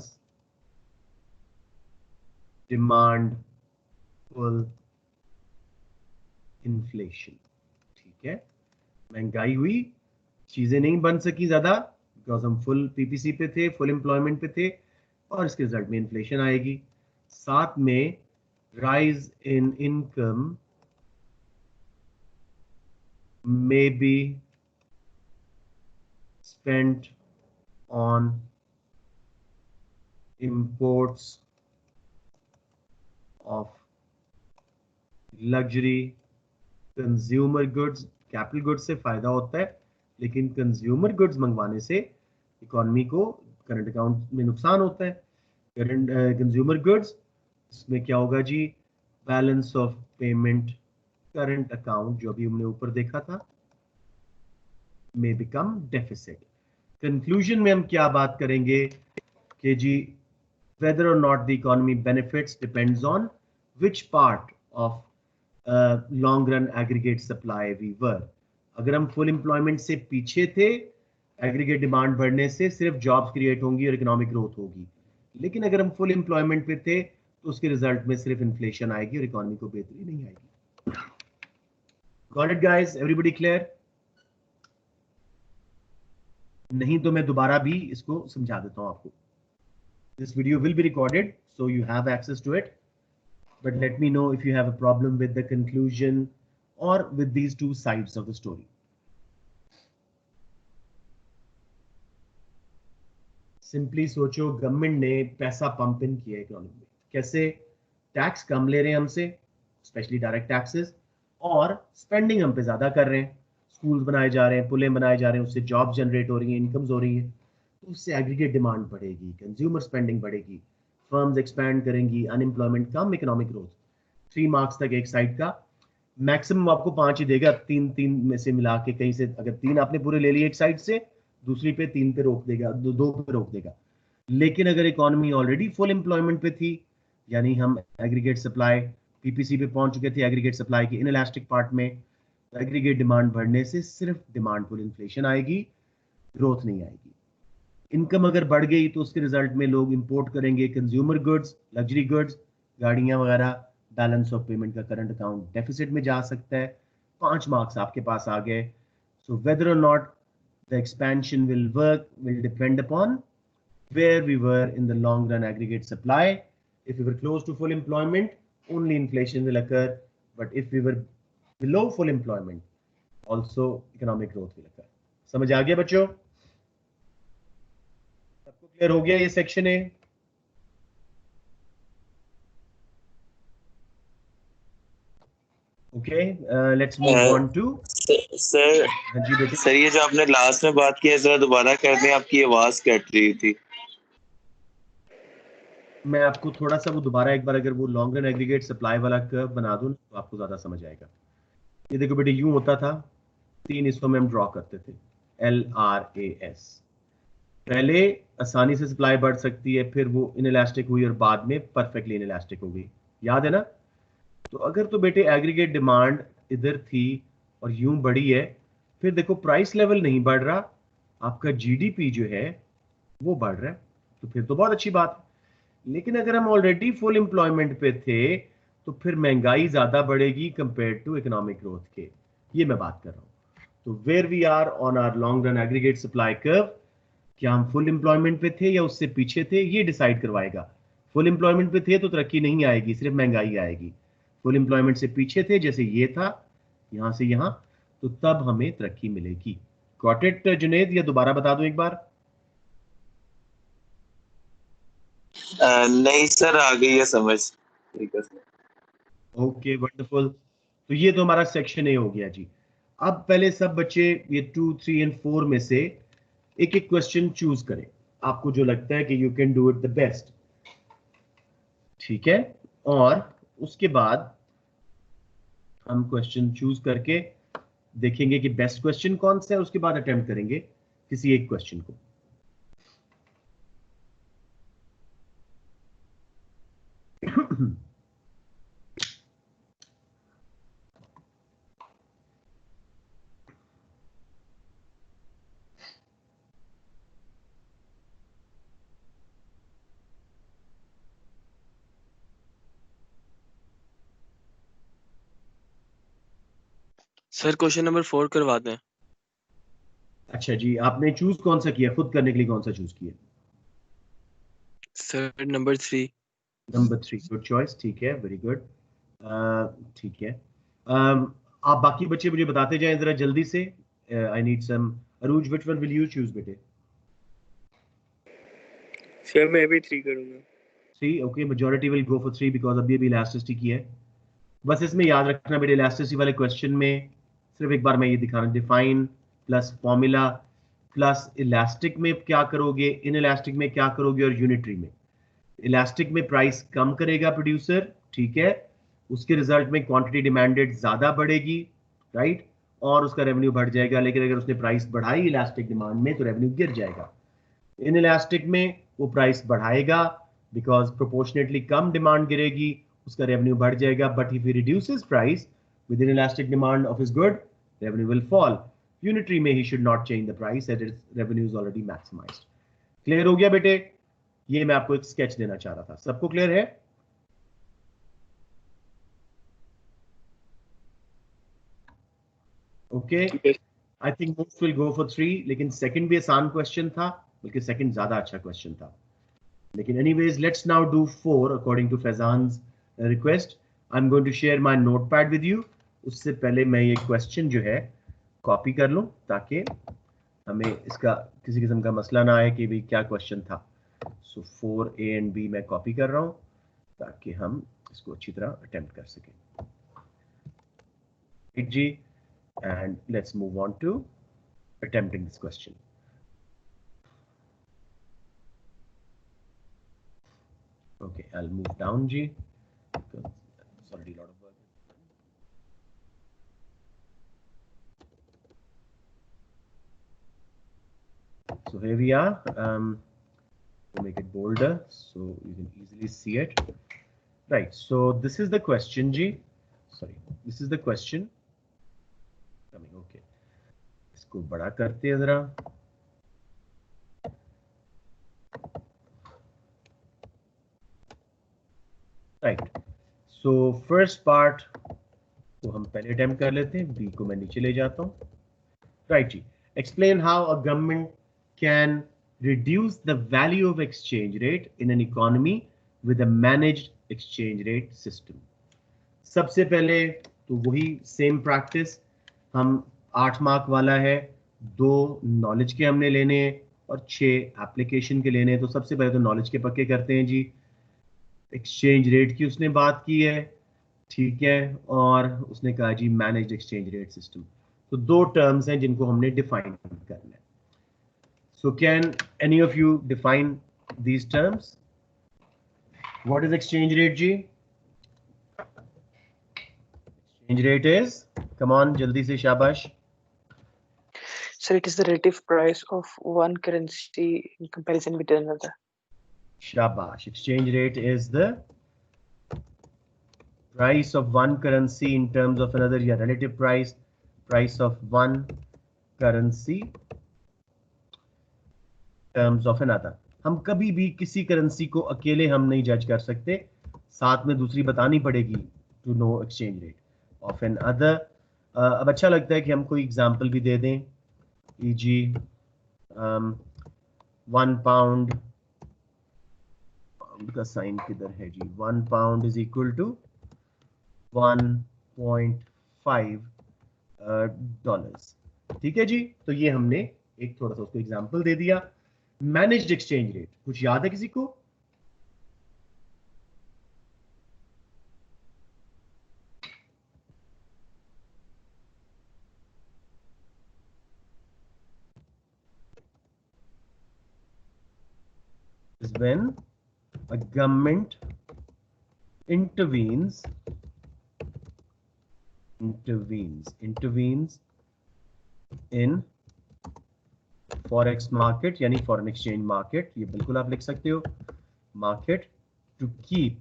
Speaker 1: demand pull inflation, ठीक है। महंगाई हुई, चीजें नहीं बन सकी ज्यादा बिकॉज हम फुल पीपीसी पे थे, फुल एम्प्लॉयमेंट पे थे, और इसके रिजल्ट में इन्फ्लेशन आएगी। साथ में rise in income may be spent on imports of luxury consumer goods। Capital goods से फायदा होता है लेकिन कंज्यूमर गुड्स मंगवाने से इकोनॉमी को करंट अकाउंट में नुकसान होता है। करंट कंज्यूमर गुड्स, इसमें क्या होगा जी, balance of payment current account जो अभी हमने ऊपर देखा था में बिकम डेफिसिट। कंक्लूजन में हम क्या बात करेंगे कि जी whether or not the economy benefits depends on which part of long run aggregate supply we were। अगर हम फुल एम्प्लॉयमेंट से पीछे थे, एग्रीगेट डिमांड बढ़ने से सिर्फ जॉब्स क्रिएट होंगी और इकोनॉमिक ग्रोथ होगी, लेकिन अगर हम फुल एम्प्लॉयमेंट पे थे तो उसके रिजल्ट में सिर्फ इन्फ्लेशन आएगी और इकोनॉमी को बेहतरी नहीं आएगी। Got it guys, everybody clear? नहीं तो मैं दोबारा भी इसको समझा देता हूं आपको। This video will be recorded, so you have access to it. But let me know if you have a problem with the conclusion or with these two sides of the story. Simply सोचो, government ने पैसा pump in किया economy में। कैसे? Tax कम ले रहे हैं हमसे, स्पेशली डायरेक्ट टैक्सेस, और स्पेंडिंग हम पे ज्यादा कर रहे हैं। स्कूल्स बनाए जा रहे हैं, पुलें बनाए जा रहे हैं, उससे जॉब जनरेट हो रही हैं, इनकम्स हो रही हैं, उससे एग्रीगेट डिमांड बढ़ेगी, कंज्यूमर स्पेंडिंग बढ़ेगी, फर्म्स एक्सपैंड करेंगी, अनएम्प्लॉयमेंट कम, इकोनॉमिक ग्रोथ। 3 मार्क्स तक एक साइड का, मैक्सिमम आपको 5 ही देगा, 3 में से मिला के कहीं से अगर 3 आपने पूरे ले लिए एक साइड से, दूसरी पे 3 पे रोक देगा, 2 पे रोक देगा। लेकिन अगर इकोनॉमी ऑलरेडी फुल एम्प्लॉयमेंट पे थी, यानी हम एग्रीगेट सप्लाई पीपीसी पे पहुंच चुके थे, एग्रीगेट सप्लाई के इनइलास्टिक पार्ट में, एग्रीगेट डिमांड बढ़ने से सिर्फ डिमांड पुल इन्फ्लेशन आएगी, ग्रोथ नहीं आएगी। इनकम अगर बढ़ गई तो उसके रिजल्ट में लोग इंपोर्ट करेंगे कंज्यूमर गुड्स, लग्जरी गुड्स, गाड़ियां वगैरह, बैलेंस ऑफ पेमेंट का करंट अकाउंट डेफिसिट में जा सकता है। 5 मार्क्स आपके पास आ गए। सो वेदर और not the expansion will work will depend upon where we were in the long run aggregate supply. If we were close to full employment, only inflation will occur, but if we were below full employment, also economic growth will occur. समझ आ गया बच्चों? सबको clear हो गया ये section है? Okay, let's move on to
Speaker 4: sir
Speaker 1: हाँ जी बेटे।
Speaker 4: सर ये जो आपने लास्ट में बात की है जरा दोबारा कर दें, आपकी आवाज कट रही थी।
Speaker 1: मैं आपको थोड़ा सा वो दोबारा एक बार अगर वो लॉन्ग रन एग्रीगेट सप्लाई वाला कर्व बना दूं तो आपको ज्यादा समझ आएगा। ये देखो बेटे, यूं होता था, 3 हिस्सों में हम ड्रॉ करते थे, LRAS। पहले आसानी से सप्लाई बढ़ सकती है, फिर वो इनइलास्टिक हुई और बाद में परफेक्टली इनइलास्टिक हो गई, याद है ना? तो अगर तो बेटे एग्रीगेट डिमांड इधर थी और यूं बढ़ी है, फिर देखो प्राइस लेवल नहीं बढ़ रहा, आपका जीडीपी जो है वो बढ़ रहा है, तो फिर तो बहुत अच्छी बात है। लेकिन अगर हम ऑलरेडी फुल एम्प्लॉयमेंट पे थे तो फिर महंगाई ज्यादा बढ़ेगी कंपेयर टू इकोनॉमिक ग्रोथ के, ये मैं बात कर रहा हूँ। तो where we are on our long run aggregate supply curve, क्या हम फुल एम्प्लॉयमेंट पे थे या उससे पीछे थे, ये डिसाइड करवाएगा। फुल एम्प्लॉयमेंट पे थे तो तरक्की नहीं आएगी, सिर्फ महंगाई आएगी। फुल एम्प्लॉयमेंट से पीछे थे, जैसे ये था यहां से यहां, तो तब हमें तरक्की मिलेगी। गॉट इट जुनेद, या दोबारा बता दूं एक बार?
Speaker 4: नहीं सर, आ गई है समझ। ठीक है सर।
Speaker 1: Okay wonderful. तो ये तो हमारा सेक्शन ए हो गया जी। अब पहले सब बच्चे ये 2, 3 एंड 4 में से एक एक क्वेश्चन चूज करें, आपको जो लगता है कि you can do it the best, ठीक है? और उसके बाद हम क्वेश्चन चूज करके देखेंगे कि बेस्ट क्वेश्चन कौन सा है, उसके बाद अटेम्प्ट करेंगे किसी एक क्वेश्चन को।
Speaker 2: सर क्वेश्चन नंबर 4 करवा दें।
Speaker 1: अच्छा जी, आपने चूज कौन सा किया, खुद करने के लिए कौन सा चूज किया?
Speaker 2: Sir number 3।
Speaker 1: Number 3, good choice, ठीक है, वेरी गुड, ठीक है। आप बाकी बच्चे मुझे बताते जाएं जरा जल्दी से। I need some. Arooj, which one will you choose बेटे?
Speaker 6: सर मैं भी 3 करूंगा।
Speaker 1: 3, okay, majority will go for 3 because अभी इलास्टिसिटी की है। बस इसमें याद रखना बेटे, इलास्टिसिटी वाले क्वेश्चन में सिर्फ एक बार मैं ये दिखा रहा हूँ, define plus formula plus elastic में क्या करोगे, इन इलास्टिक में क्या करोगे और यूनिटरी में। इलास्टिक में प्राइस कम करेगा प्रोड्यूसर, ठीक है, उसके रिजल्ट में क्वांटिटी डिमांडेड ज्यादा बढ़ेगी, राइट, और उसका रेवेन्यू बढ़ जाएगा। लेकिन अगर उसने प्राइस बढ़ाई इलास्टिक डिमांड में तो रेवेन्यू गिर जाएगा। इन इलास्टिक में वो प्राइस बढ़ाएगा बिकॉज प्रोपोर्शनेटली कम डिमांड गिरेगी, उसका रेवेन्यू बढ़ जाएगा। But if he reduces price with inelastic demand of his good, revenue will fall. Unitary में he should not change the price at its revenue is already maximised. Clear हो गया बेटे? ये मैं आपको एक स्केच देना चाह रहा था। सबको क्लियर है? Okay, I think most will go for 3, लेकिन सेकंड भी आसान क्वेश्चन था, बल्कि सेकंड ज्यादा अच्छा क्वेश्चन था। लेकिन anyways let's now do 4 according to Faizan's request. I am going to share my notepad with you. उससे पहले मैं ये क्वेश्चन जो है कॉपी कर लूं ताकि हमें इसका किसी किस्म का मसला ना आए कि भाई क्या क्वेश्चन था। सो 4A and B मैं कॉपी कर रहा हूं ताकि हम इसको अच्छी तरह अटेम्प्ट कर सकें जी। And let's move on to attempting this question. Okay, I'll move down G because it's already a lot of work. So here we are. We'll make it bolder so you can easily see it. Right, so this is the question G. Sorry, this is the question. Coming, okay. इसको बड़ा करते हैं जरा। Right, so first part को हम पहले attempt कर लेते हैं। बी को मैं नीचे ले जाता हूं। राइट जी, explain how a government can reduce the value of exchange rate in an economy with a managed exchange rate system. सबसे पहले तो वही सेम प्रैक्टिस, हम 8 मार्क वाला है, 2 नॉलेज के हमने लेने और 6 एप्लीकेशन के लेने। तो सबसे पहले तो नॉलेज के पक्के करते हैं जी। एक्सचेंज रेट की उसने बात की है, ठीक है, और उसने कहा जी मैनेज्ड एक्सचेंज रेट सिस्टम। तो 2 टर्म्स हैं जिनको हमने डिफाइन करना है। So can any of you define these terms? What is exchange rate जी? Exchange rate is, come on जल्दी से, शाबाश।
Speaker 6: Sir, it is the relative price of one currency in comparison with another.
Speaker 1: Shabash. Exchange rate is the price of one currency in terms of another, या relative price of one currency terms of another. हम कभी भी किसी currency को अकेले हम नहीं जज कर सकते, साथ में दूसरी बतानी पड़ेगी to know exchange rate of another. अब अच्छा लगता है कि हम कोई एग्जांपल भी दे दें। e.g. 1 पाउंड का साइन किधर है जी? 1 pound is equal to 1.5 dollars, ठीक है जी। तो ये हमने एक थोड़ा सा उसको एग्जांपल दे दिया। मैनेज्ड एक्सचेंज रेट कुछ याद है किसी को? is when a government intervenes in forex market यानी फॉरेन एक्सचेंज मार्केट, ये बिल्कुल आप लिख सकते हो, market, to keep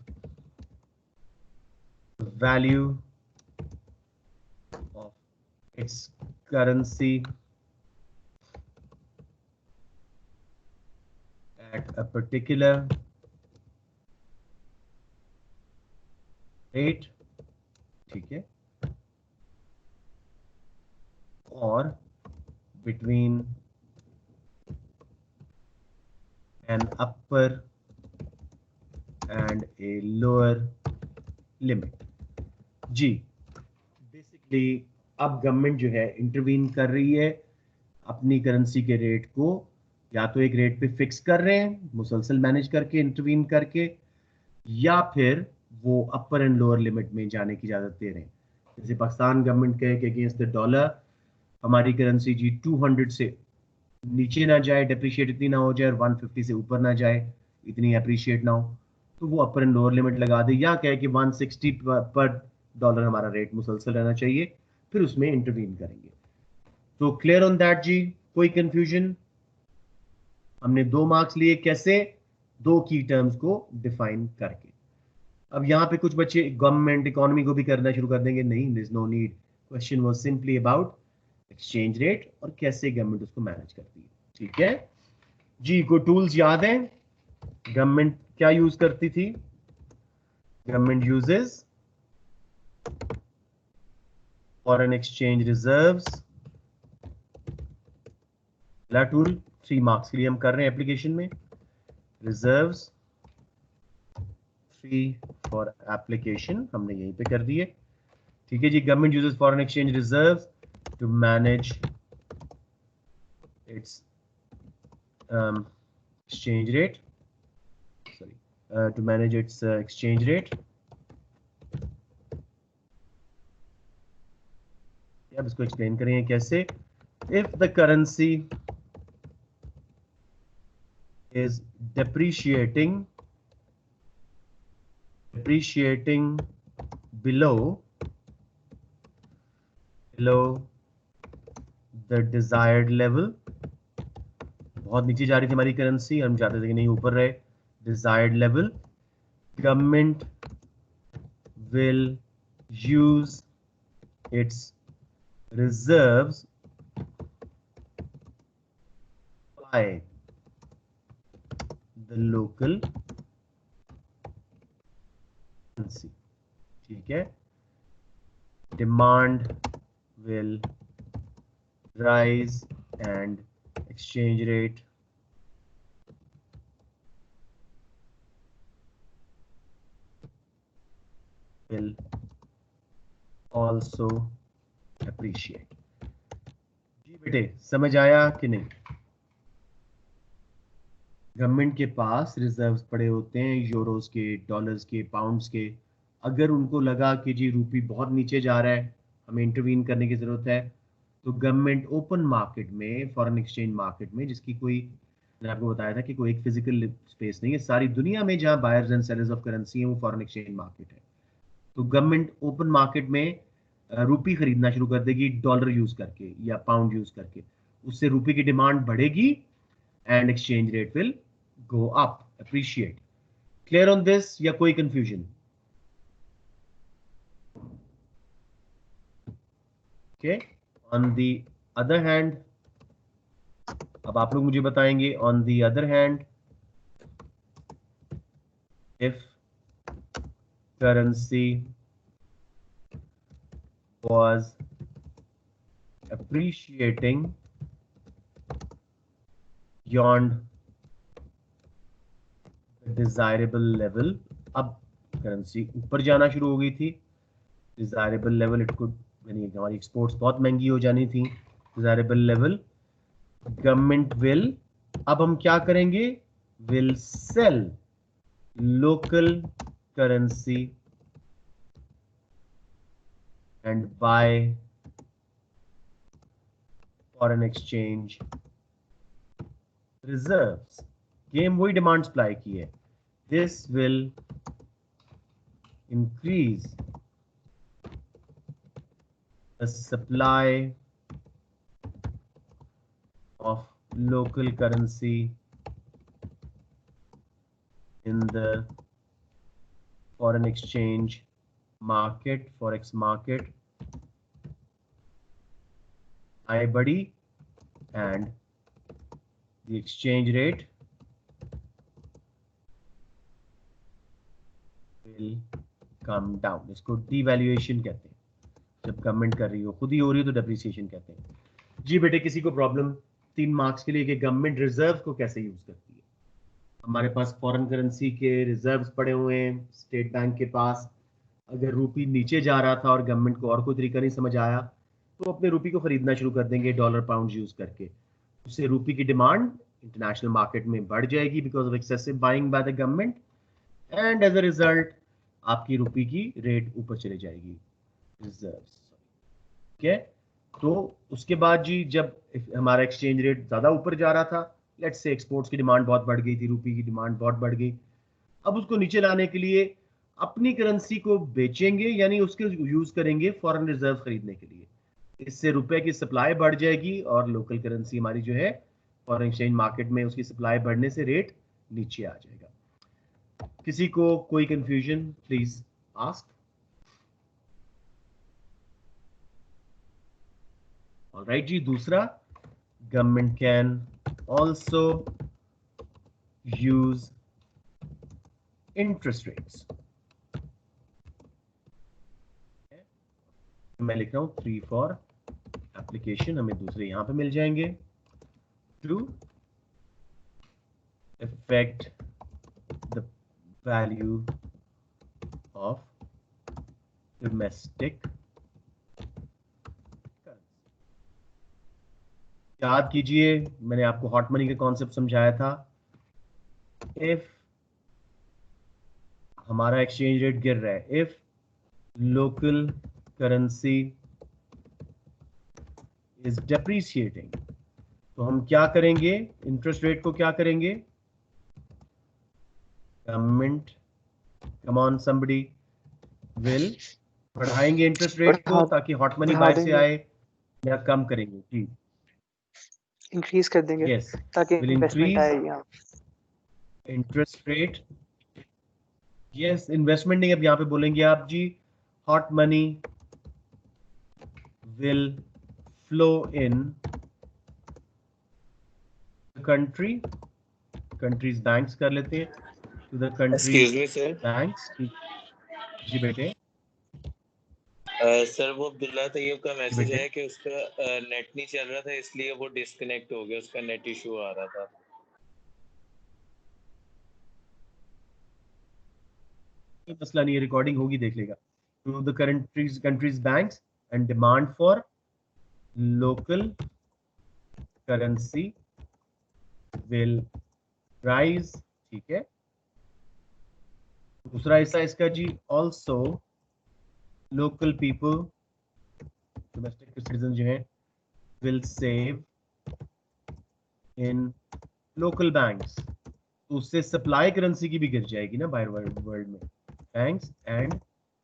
Speaker 1: value of its currency at a particular rate, ठीक है, और between an upper and a lower limit। जी, बेसिकली अब गवर्नमेंट जो है इंटरवीन कर रही है अपनी करेंसी के रेट को, या तो एक रेट पे फिक्स कर रहे हैं मुसलसल मैनेज करके, इंटरवीन करके, या फिर वो अपर एंड लोअर लिमिट में जाने की इजाजत दे रहे हैं। जैसे पाकिस्तान गवर्नमेंट कहे कि अगेंस्ट द डॉलर हमारी करेंसी जी 200 से नीचे ना जाए, डिप्रिशिएट इतनी ना हो जाए, और 150 से ऊपर ना जाए, इतनी अप्रिशिएट ना हो, तो वो अपर एंड लोअर लिमिट लगा दे, या कहे कि 160 पर डॉलर हमारा रेट मुसलसल रहना चाहिए, फिर उसमें इंटरवीन करेंगे। तो क्लियर ऑन दैट जी? कोई कंफ्यूजन? हमने 2 मार्क्स लिए कैसे? 2 की टर्म्स को डिफाइन करके। अब यहाँ पे कुछ बच्चे गवर्नमेंट इकोनॉमी को भी करना शुरू कर देंगे। नहीं, there is no need. Question was simply about exchange rate और कैसे गवर्नमेंट उसको मैनेज करती है। ठीक है जी? को टूल्स याद है गवर्नमेंट क्या यूज करती थी? Government uses foreign exchange reserves. पहला टूल 3 मार्क्स के लिए हम कर रहे हैं एप्लीकेशन में, रिजर्व्स 3 फॉर एप्लीकेशन हमने यहीं पे कर दिए। ठीक है जी? Government uses foreign exchange reserves to manage its exchange rate, sorry, to manage its exchange rate. अब इसको एक्सप्लेन करेंगे कैसे। If the currency is depreciating below the desired level, बहुत नीचे जा रही थी हमारी करेंसी, हम चाहते थे कि नहीं ऊपर रहे, desired level, government will use its reserves by the local currency. ठीक है? Demand will rise and exchange rate will also appreciate. जी बेटे, समझ आया कि नहीं? गवर्नमेंट के पास रिजर्व्स पड़े होते हैं यूरोस के, डॉलर्स के, पाउंड्स के। अगर उनको लगा कि जी रूपी बहुत नीचे जा रहा है, हमें इंटरवीन करने की ज़रूरत है, तो गवर्नमेंट ओपन मार्केट में, फॉरेन एक्सचेंज मार्केट में, जिसकी कोई, मैंने आपको बताया था कि कोई एक फिजिकल स्पेस नहीं है, सारी दुनिया में जहाँ buyers and sellers of currency है वो फॉरेन एक्सचेंज मार्केट है। तो गवर्नमेंट ओपन मार्केट में रूपी खरीदना शुरू कर देगी डॉलर यूज करके या पाउंड यूज करके। उससे रूपी की डिमांड बढ़ेगी and exchange rate will go up, appreciate. Clear on this या कोई confusion? Okay. On the other hand, अब आप लोग मुझे बताएंगे, on the other hand, if currency was appreciating beyond the desirable level, अब करेंसी ऊपर जाना शुरू हो गई थी, डिजायरेबल लेवल, इट कुड, यानी हमारी एक्सपोर्ट्स बहुत महंगी हो जानी थी, डिजायरेबल लेवल, गवर्नमेंट विल, अब हम क्या करेंगे, will sell local currency and buy foreign exchange reserves. Game वही डिमांड सप्लाई की है। This will increase the supply of local currency in the foreign exchange market, forex market, high buddy, and the exchange rate will come down. इसको devaluation कहते हैं, जब government कर रही हो, खुद ही हो रही हो तो depreciation कहते हैं। जी बेटे, किसी को प्रॉब्लम? 3 मार्क्स के लिए कि गवर्नमेंट रिजर्व को कैसे यूज करती है। हमारे पास फॉरेन करेंसी के रिजर्व्स पड़े हुए हैं स्टेट बैंक के पास। अगर रूपी नीचे जा रहा था और गवर्नमेंट को और कोई तरीका नहीं समझ आया, तो अपने रूपी को खरीदना शुरू कर देंगे डॉलर पाउंड यूज करके। उससे रूपी की डिमांड इंटरनेशनल मार्केट में बढ़ जाएगी because of excessive buying by the government, and as a result आपकी रूपी की रेट ऊपर चली जाएगी, रिजर्व्स। ठीक है? तो उसके बाद जी, जब हमारा एक्सचेंज रेट ज्यादा ऊपर जा रहा था, लेट्स से एक्सपोर्ट्स की डिमांड बहुत बढ़ गई थी, रूपी की डिमांड बहुत बढ़ गई, अब उसको नीचे लाने के लिए अपनी करेंसी को बेचेंगे, यानी उसके यूज करेंगे फॉरेन रिजर्व खरीदने के लिए। इससे रुपए की सप्लाई बढ़ जाएगी और लोकल करेंसी हमारी जो है फॉरेन एक्सचेंज मार्केट में उसकी सप्लाई बढ़ने से रेट नीचे आ जाएगा। किसी को कोई कंफ्यूजन प्लीज आस्क। ऑलराइट जी, दूसरा, government can also use interest rates. मैं लिख रहा हूं 3 फॉर एप्लीकेशन, हमें दूसरे यहां पे मिल जाएंगे। To affect the value of domestic currency। याद कीजिए, मैंने आपको हॉट मनी का कॉन्सेप्ट समझाया था। इफ हमारा एक्सचेंज रेट गिर रहा है, if local currency is depreciating, तो हम क्या करेंगे? इंटरेस्ट रेट को क्या करेंगे? Government, come on somebody, will बढ़ाएंगे इंटरेस्ट रेट को ताकि हॉट मनी बाय से आए, या कम करेंगे? जी,
Speaker 6: इंक्रीज कर देंगे
Speaker 1: यस,
Speaker 6: ताकि
Speaker 1: विल
Speaker 6: इन्वेस्टमेंट आए
Speaker 1: इंक्रीज
Speaker 6: यहाँ।
Speaker 1: Interest rate. यस, इन्वेस्टमेंट नहीं, अब यहाँ पे बोलेंगे आप जी, hot money will flow in country, country's banks कर लेते हैं, to the country
Speaker 4: excuse me sir.
Speaker 1: Banks. जी बेटे।
Speaker 4: सर वो अब्दुल्ला तैयब का मैसेज है कि उसका नेट नहीं चल रहा था, इसलिए वो डिस्कनेक्ट हो गया, उसका नेट इशू आ रहा था।
Speaker 1: कोई मसला नहीं है, रिकॉर्डिंग होगी, देख लेगा। To the country's banks and demand for local currency will rise. ठीक है, दूसरा हिस्सा इसका जी, also local people, domestic citizen जो है, will save in local banks. तो उससे सप्लाई करेंसी की भी गिर जाएगी ना बाहर वर्ल्ड में। Banks and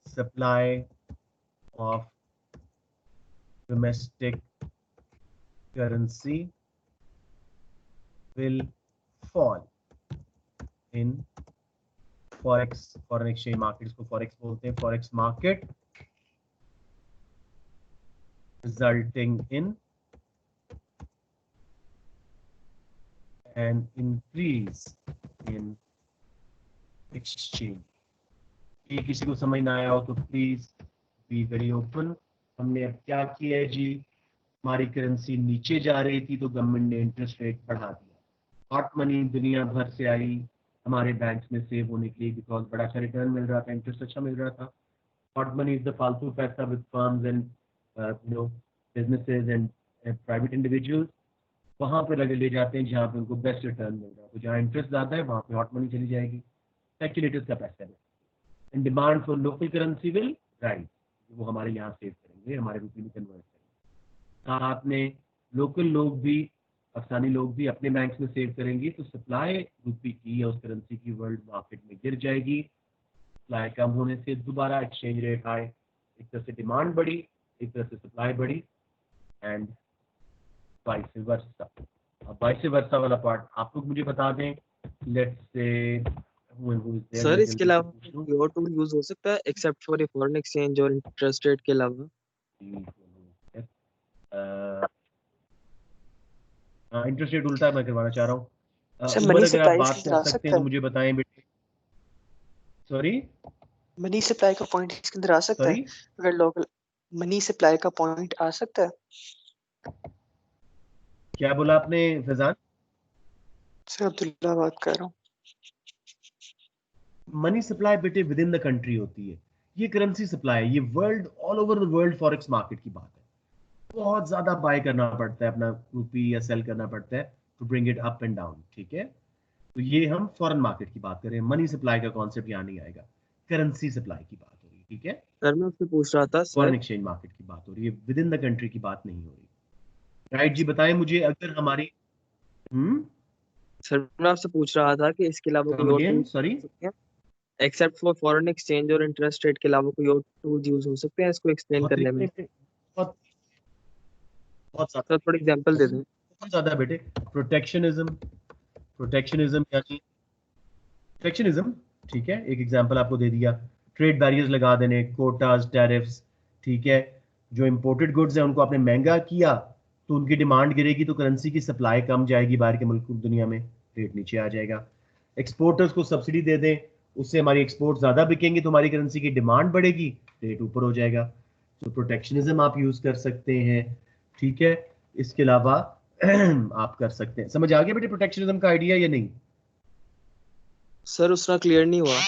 Speaker 1: supply of domestic currency will fall in forex, foreign exchange market, इसको फॉरेक्स बोलते हैं, forex market, resulting in an increase in exchange। ये किसी को समझ ना आया हो तो प्लीज बी वेरी ओपन। हमने अब क्या किया है जी, हमारी करेंसी नीचे जा रही थी तो गवर्नमेंट ने इंटरेस्ट रेट बढ़ा दिया। हॉट मनी दुनिया भर से आई हमारे बैंक में सेव होने के लिए, बिकॉज बड़ा अच्छा रिटर्न मिल रहा था, इंटरेस्ट अच्छा मिल रहा था। हॉट मनी इज द फालतू पैसा with firms and businesses and private individuals, वहां पे लगे ले जाते हैं जहां पे उनको बेस्ट रिटर्न मिल रहा है। तो जहां इंटरेस्ट ज्यादा है वहां पे हॉट मनी चली जाएगी, स्पेक्युलेटर्स का पैसा है। And demand for local currency will rise, वो हमारे यहाँ सेव करेंगे, हमारे रुपये में कन्वर्ट करेंगे। साथ में लोकल लोग भी, पाकिस्तानी लोग भी अपने बैंक में सेव करेंगे, तो सप्लाई रुपये की या उस करेंसी की वर्ल्ड मार्केट में गिर जाएगी। सप्लाई कम होने से दोबारा एक्सचेंज रेट आए, एक तरह से डिमांड बढ़ी, एक तरह से सप्लाई बढ़ी, एंड वाइस वर्सा। अब वाइस वर्सा वाला पार्ट आप लोग मुझे बता दें। लेट्स से
Speaker 2: सर इसके अलावा कोई और टूल यूज हो सकता है एक्सेप्ट फॉर फॉरेन एक्सचेंज और इंटरेस्ट रेट के अलावा?
Speaker 1: इंटरेस्ट रेट उल्टा मैं करवाना चाह रहा हूँ।
Speaker 6: सर
Speaker 1: उमर,
Speaker 6: मनी
Speaker 1: अगर आप
Speaker 6: सप्लाई
Speaker 1: बात
Speaker 6: इसके
Speaker 1: कर
Speaker 6: अंदर आ
Speaker 1: सकते
Speaker 6: सकता
Speaker 1: हैं तो
Speaker 6: है?
Speaker 1: मुझे बताएं बेटे। सॉरी
Speaker 6: मनी सप्लाई का पॉइंट इसके अंदर आ सकता है? अगर लोकल मनी सप्लाई का पॉइंट आ सकता है?
Speaker 1: क्या बोला आपने फैजान?
Speaker 6: सर अब्दुल्ला बात कर रहा हूँ।
Speaker 1: मनी सप्लाई बेटे विद इन द कंट्री होती है, ये करेंसी सप्लाई है, ये world, all over the world forex market की बात है। बहुत ज्यादा बाय करना पड़ता है, अपना रुपी या सेल करना पड़ता है to bring it up and down. ठीक है, तो ये हम फॉरेन मार्केट की बात करें, मनी सप्लाई का कॉन्सेप्ट यहाँ नहीं आएगा, करेंसी सप्लाई की बात हो रही है। ठीक है
Speaker 2: सर मैं आपसे पूछ रहा था
Speaker 1: फॉरेन
Speaker 2: सर,
Speaker 1: एक्सचेंज मार्केट की बात हो रही है, विद इन द कंट्री की बात नहीं हो रही। राइट जी, बताएं मुझे, अगर हमारी
Speaker 2: सर मैं आपसे पूछ रहा था कि इसके अलावा कोई और टूल
Speaker 1: सॉरी
Speaker 2: हो सकते हैं? एक्सेप्ट फॉर फॉरेन एक्सचेंज और इंटरेस्ट रेट के अलावा कोई और टूल्स यूज हो सकते हैं इसको एक्सप्लेन
Speaker 1: बहुत
Speaker 2: करने में?
Speaker 1: बहुत बहुत
Speaker 2: सर थोड़ा एग्जांपल दे दें।
Speaker 1: ज्यादा बेटे। प्रोटेक्शनिज्म यानी प्रोटेक्शनिज्म, ठीक है, एक एग्जांपल आपको दे दिया। ट्रेड बैरियर्स लगा देने, कोटाज, टैरिफ्स, ठीक है। जो इंपोर्टेड गुड्स हैं उनको आपने महंगा किया तो उनकी डिमांड गिरेगी, तो करेंसी की सप्लाई कम जाएगी बाहर के मुल्क दुनिया में, रेट नीचे आ जाएगा। एक्सपोर्टर्स को सब्सिडी दे दें, उससे हमारी एक्सपोर्ट ज़्यादा बिकेंगी तो हमारी करेंसी की डिमांड बढ़ेगी, रेट ऊपर हो जाएगा। तो प्रोटेक्शनिज्म आप यूज़ कर सकते हैं, ठीक है। इसके अलावा आप कर सकते हैं। समझ आ गया बेटे प्रोटेक्शनिज्म का आइडिया या नहीं?
Speaker 2: सर उसका क्लियर नहीं हुआ।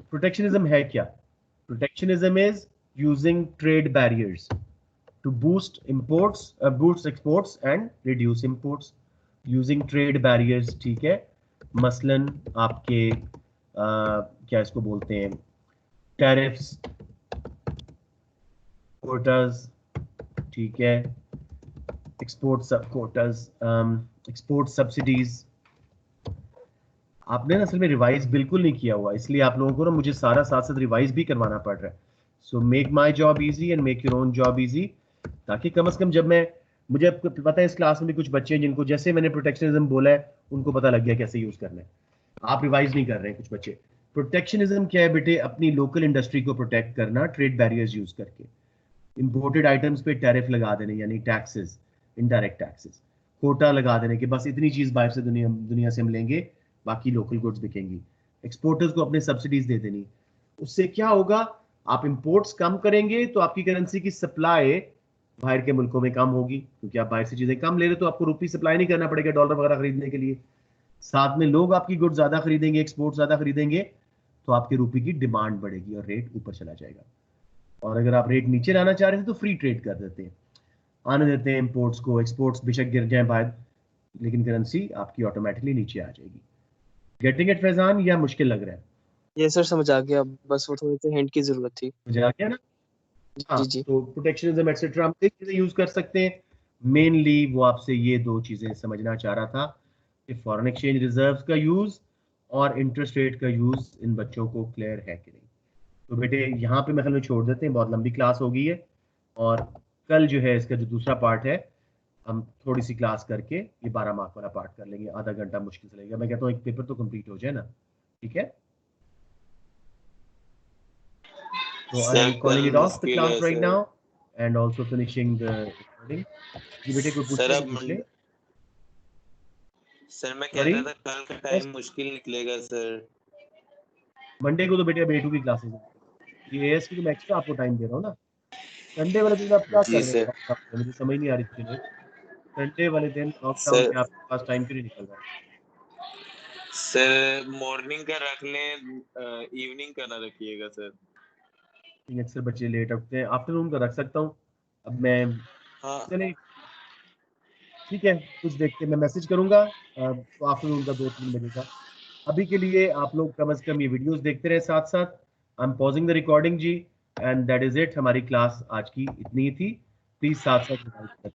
Speaker 1: प्रोटेक्शनिज्म है क्या? Protectionism is using trade barriers to boost imports, boost exports and reduce imports using trade barriers, ठीक है। मसलन आपके क्या इसको बोलते हैं, टैरिफ्स, कोटास, ठीक है, एक्सपोर्ट कोटास, एक्सपोर्ट सब्सिडीज। आपने ना असल में रिवाइज बिल्कुल नहीं किया हुआ, इसलिए आप लोगों को ना मुझे सारा साथ साथ रिवाइज भी करवाना पड़ रहा है। So make my job easy and make your own job easy, ताकि कम से कम जब मुझे पता है इस क्लास में भी कुछ बच्चे हैं जिनको जैसे मैंने प्रोटेक्शनिज्म बोला है उनको पता लग गया कैसे यूज करना है। आप रिवाइज नहीं कर रहे हैं कुछ बच्चे। प्रोटेक्शनिज्म क्या है बेटे? अपनी लोकल इंडस्ट्री को प्रोटेक्ट करना ट्रेड बैरियर्स यूज करके। इंपोर्टेड आइटम्स पे टैरिफ लगा देने, यानी टैक्सेस, इनडायरेक्ट टैक्सेस, कोटा लगा देने कि बस इतनी चीज बाहर से दुनिया से हम लेंगे, बाकी लोकल गुड्स बिकेंगी। एक्सपोर्टर्स को अपने सब्सिडीज दे देनी। उससे क्या होगा? आप इंपोर्ट्स कम करेंगे तो आपकी करेंसी की सप्लाई बाहर के मुल्कों में कम होगी, क्योंकि आप बाहर से चीजें कम ले रहे हो तो आपको रुपी सप्लाई नहीं करना पड़ेगा डॉलर वगैरह खरीदने के लिए। साथ में लोग आपकी गुड्स ज्यादा खरीदेंगे, एक्सपोर्ट ज्यादा खरीदेंगे, तो आपके रुपये की डिमांड बढ़ेगी और रेट ऊपर चला जाएगा। और अगर आप रेट नीचे लाना चाह रहे थे तो फ्री ट्रेड कर देते हैं, आने देते हैं इंपोर्ट्स को, एक्सपोर्ट्स बेशक गिर जाए बाहर, लेकिन करेंसी आपकी ऑटोमेटिकली नीचे आ जाएगी। गेटिंग इट फैजान, या मुश्किल लग रहा है?
Speaker 2: ये सर समझ आ गया, बस वो थोड़ी सी हिंट की जरूरत थी।
Speaker 1: समझ आ गया ना? हाँ,
Speaker 2: जी।
Speaker 1: तो प्रोटेक्शनिज्म एक्सेट्रा हम एक चीजें यूज कर सकते हैं। मेनली वो आपसे ये दो चीजें समझना चाह रहा था कि फॉरेन एक्सचेंज रिजर्व्स का यूज और इंटरेस्ट रेट का यूज इन बच्चों को क्लियर है कि नहीं। तो बेटे यहाँ पे मैं छोड़ देते हैं, बहुत लंबी क्लास हो गई है, और कल जो है इसका जो दूसरा पार्ट है हम थोड़ी सी क्लास करके ये 12 मार्क वाला पार्ट कर लेंगे। आधा घंटा मुश्किल से लगेगा, मैं कहता हूँ एक पेपर तो कंप्लीट हो जाए ना, ठीक है। So I am calling it off the class right now and also finishing the recording. जी बेटे कोई पूछ ले।
Speaker 4: सर मैं कह रहा था कल का टाइम मुश्किल निकलेगा सर।
Speaker 1: मंडे को तो बेटे अब A2 की क्लासेस हैं, ये AS की तो मैं एक्स्ट्रा आपको टाइम दे रहा हूँ ना। संडे वाले दिन आप क्या कर रहे हैं मुझे समझ नहीं आ रही थी। संडे वाले दिन लॉकडाउन में आपके पास टाइम क्यों नहीं निकल रहा है?
Speaker 4: सर मॉर्निंग का रख लें, इवनिंग का ना रखिएगा सर।
Speaker 1: अक्सर बच्चे लेट उठते हैं, आफ्टरनून का रख सकता हूँ अब मैं।
Speaker 4: हाँ
Speaker 1: चलिए ठीक है, कुछ देखते हैं, मैं मैसेज करूंगा तो आफ्टरनून का 2-3 बजे का। अभी के लिए आप लोग कम से कम ये वीडियोस देखते रहे साथ साथ। I am pausing the recording जी, एंड दैट इज इट। हमारी क्लास आज की इतनी ही थी, प्लीज साथ साथ